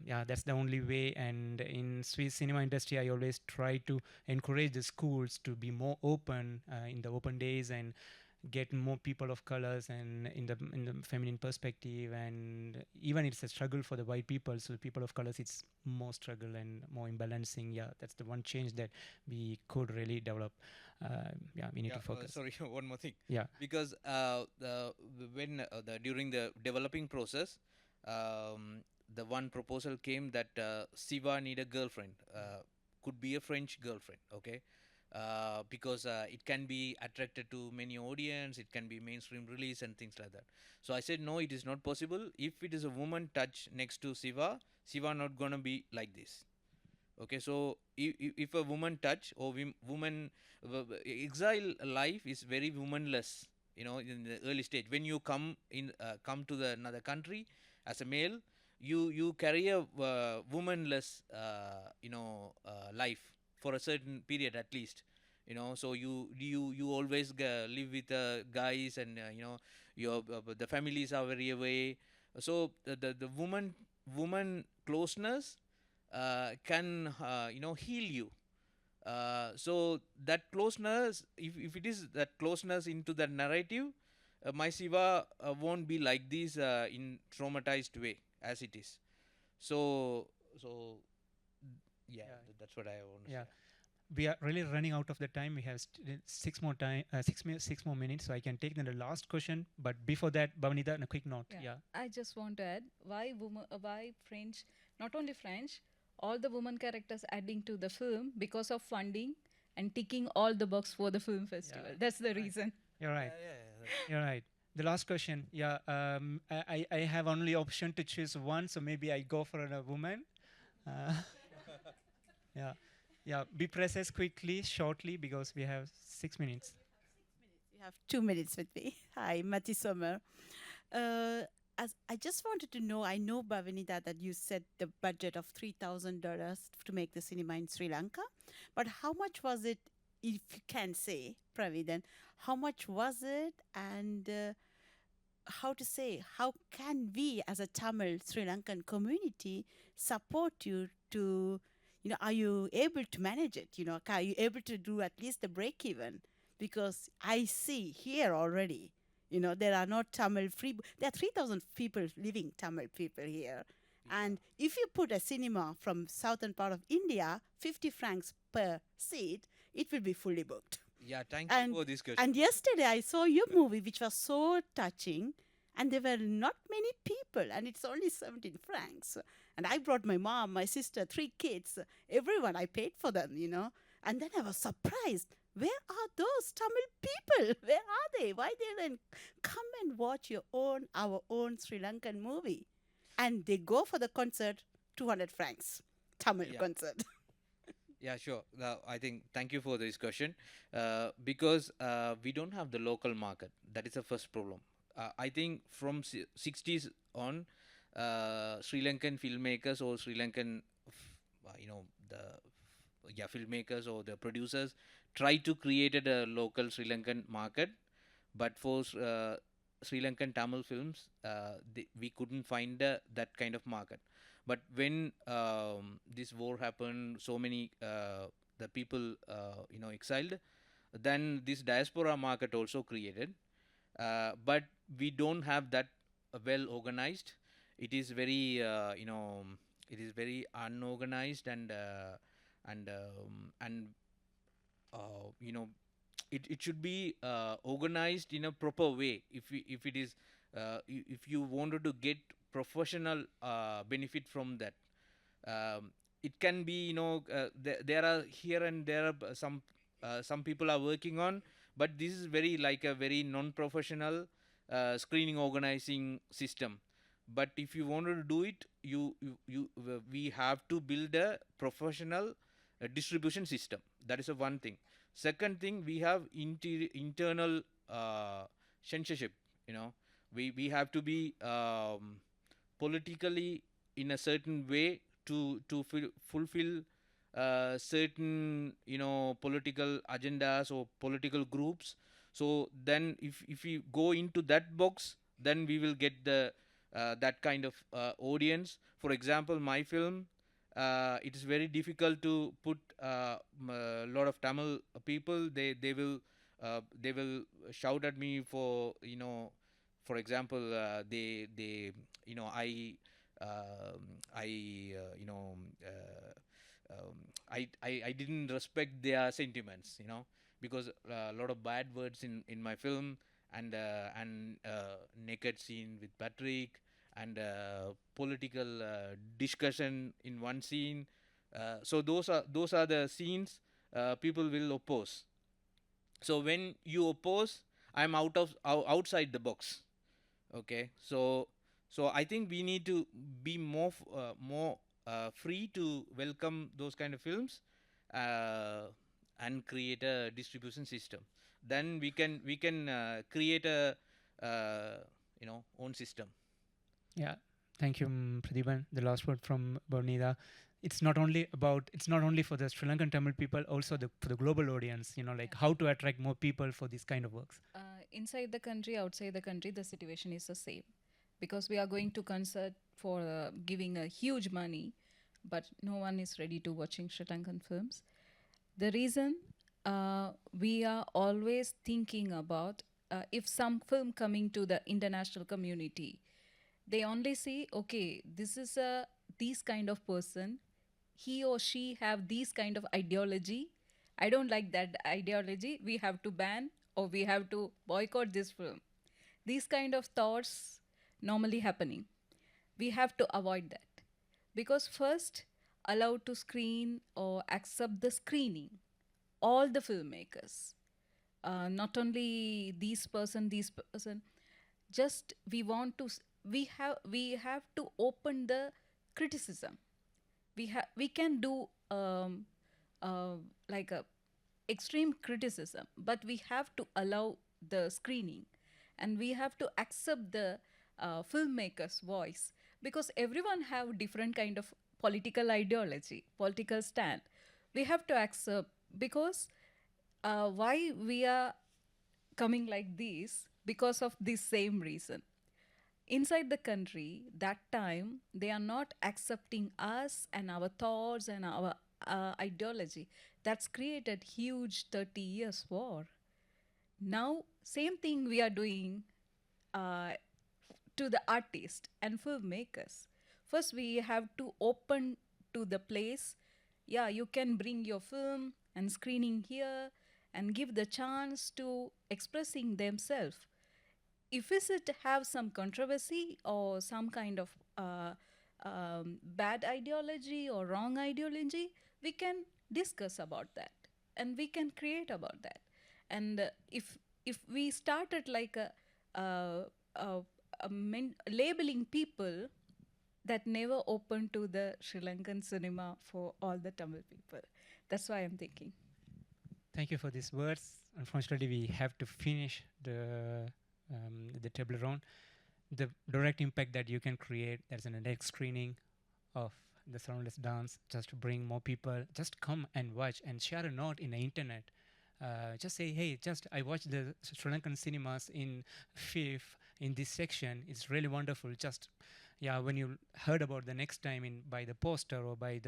yeah, that's the only way. And in Swiss cinema industry, I always try to encourage the schools to be more open in the open days and get more people of colors and in the feminine perspective. And even it's a struggle for the white people, so the people of colors, it's more struggle and more imbalancing. Yeah, that's the one change that we could really develop. Yeah, we need to focus. Sorry, one more thing. Yeah, because during the developing process, the one proposal came that Siva need a girlfriend, could be a French girlfriend, okay? Because it can be attracted to many audience, it can be mainstream release and things like that. So I said, no, it is not possible. If it is a woman touch next to Siva not gonna be like this. Okay, so if a woman touch or woman, exile life is very womanless, in the early stage. When you come to the another country as a male, you carry a womanless life for a certain period at least, so you always live with guys, and your the families are very away. So the woman closeness can heal you. So that closeness, if it is that closeness into that narrative, my Siva won't be like this in traumatized way as it is. So yeah, that's what I want to say. We are really running out of the time. We have 6 more minutes, so I can take the last question. But before that, Bavaneedha, a quick note. Yeah. I just want to add why French, not only French, all the woman characters adding to the film because of funding and ticking all the box for the film festival. Yeah. That's the reason. You're right. You're right. The last question. Yeah. I have only option to choose one, so maybe I go for a woman. Yeah. Yeah, be precise quickly, shortly, because we have 6 minutes. You have 2 minutes with me. Hi, Mati Sommer. As I just wanted to know, I know, Bavaneedha, that you set the budget of $3,000 to make the cinema in Sri Lanka, but how much was it, if you can say, Praveedan, how much was it, and how can we as a Tamil Sri Lankan community support you to, are you able to manage it? Are you able to do at least the break even? Because I see here already, there are not Tamil there are 3,000 people living, Tamil people here. Yeah. And if you put a cinema from southern part of India, 50 francs per seat, it will be fully booked. Yeah, thank you for this question. And yesterday I saw your movie, which was so touching, and there were not many people, and it's only 17 francs. And I brought my mom, my sister, 3 kids, everyone, I paid for them, And then I was surprised. Where are those Tamil people? Where are they? Why they didn't come and watch our own Sri Lankan movie? And they go for the concert, 200 francs, Tamil concert. Yeah, sure. I think, thank you for this question. Because we don't have the local market. That is the first problem. I think from 60s on, Sri Lankan filmmakers or Sri Lankan, filmmakers or the producers try to create a local Sri Lankan market, but for Sri Lankan Tamil films, we couldn't find that kind of market. But when this war happened, so many the people exiled, then this diaspora market also created. but we don't have that well organized. It is very it is very unorganized, and it should be organized in a proper way. If it is if you wanted to get professional benefit from that, it can be, there are here and there some people are working on, but this is very like a very non-professional screening organizing system. But if you wanted to do it, we have to build a professional distribution system. That is one thing. Second thing, we have internal censorship. We have to be politically in a certain way to fulfill certain political agendas or political groups. So then if we go into that box, then we will get the that kind of audience. For example, my film, it is very difficult to put a lot of Tamil people. They will shout at me for for example, they I didn't respect their sentiments, because a lot of bad words in my film, and naked scene with Patrick, and political discussion in one scene. So those are the scenes people will oppose. So when you oppose, I'm outside the box. Okay, so I think we need to be more free to welcome those kind of films, and create a distribution system. Then we can create a own system. Yeah, thank you, Pradeepan. The last word from Bavaneedha. It's not only for the Sri Lankan Tamil people, also for the global audience. Like how to attract more people for this kind of works. Inside the country, outside the country, the situation is the same, because we are going to concert for giving a huge money, but no one is ready to watching Sri Lankan films. The reason we are always thinking about if some film coming to the international community, they only see, okay, this is this kind of person, he or she have this kind of ideology. I don't like that ideology. We have to ban, or we have to boycott this film. These kind of thoughts normally happening. We have to avoid that, because first allow to screen or accept the screening all the filmmakers, not only this person, just we have to open the criticism. We can do like a extreme criticism, but we have to allow the screening, and we have to accept the filmmaker's voice, because everyone have different kind of political ideology, political stand. We have to accept, because why we are coming like this, because of this same reason. Inside the country, that time, they are not accepting us and our thoughts and our ideology. That's created huge 30 years war. Now, same thing we are doing to the artists and filmmakers. First, we have to open to the place. Yeah, you can bring your film and screening here and give the chance to expressing themselves. If it have some controversy or some kind of bad ideology or wrong ideology, we can discuss about that, and we can create about that. And if we started like labeling people, that never open to the Sri Lankan cinema for all the Tamil people. That's why I'm thinking. Thank you for these words. Unfortunately, we have to finish the table round. The direct impact that you can create, there's an next screening of the Soundless Dance, just to bring more people. Just come and watch and share a note in the internet. Just say, hey, I watched the Sri Lankan cinemas in FIFF in this section. It's really wonderful. Just, when you heard about the next time by the poster or by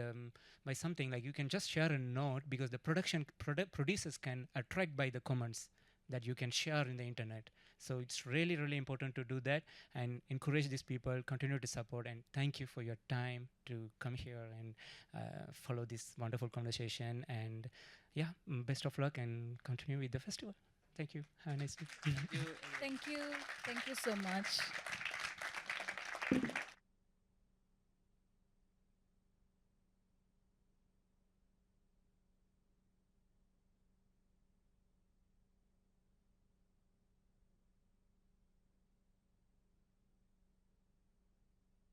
something, like you can just share a note, because the producers can attract by the comments that you can share in the internet. So it's really, really important to do that and encourage these people, continue to support, and thank you for your time to come here and follow this wonderful conversation. And yeah, best of luck and continue with the festival. Thank you. Have a nice day. Thank you. Thank you so much.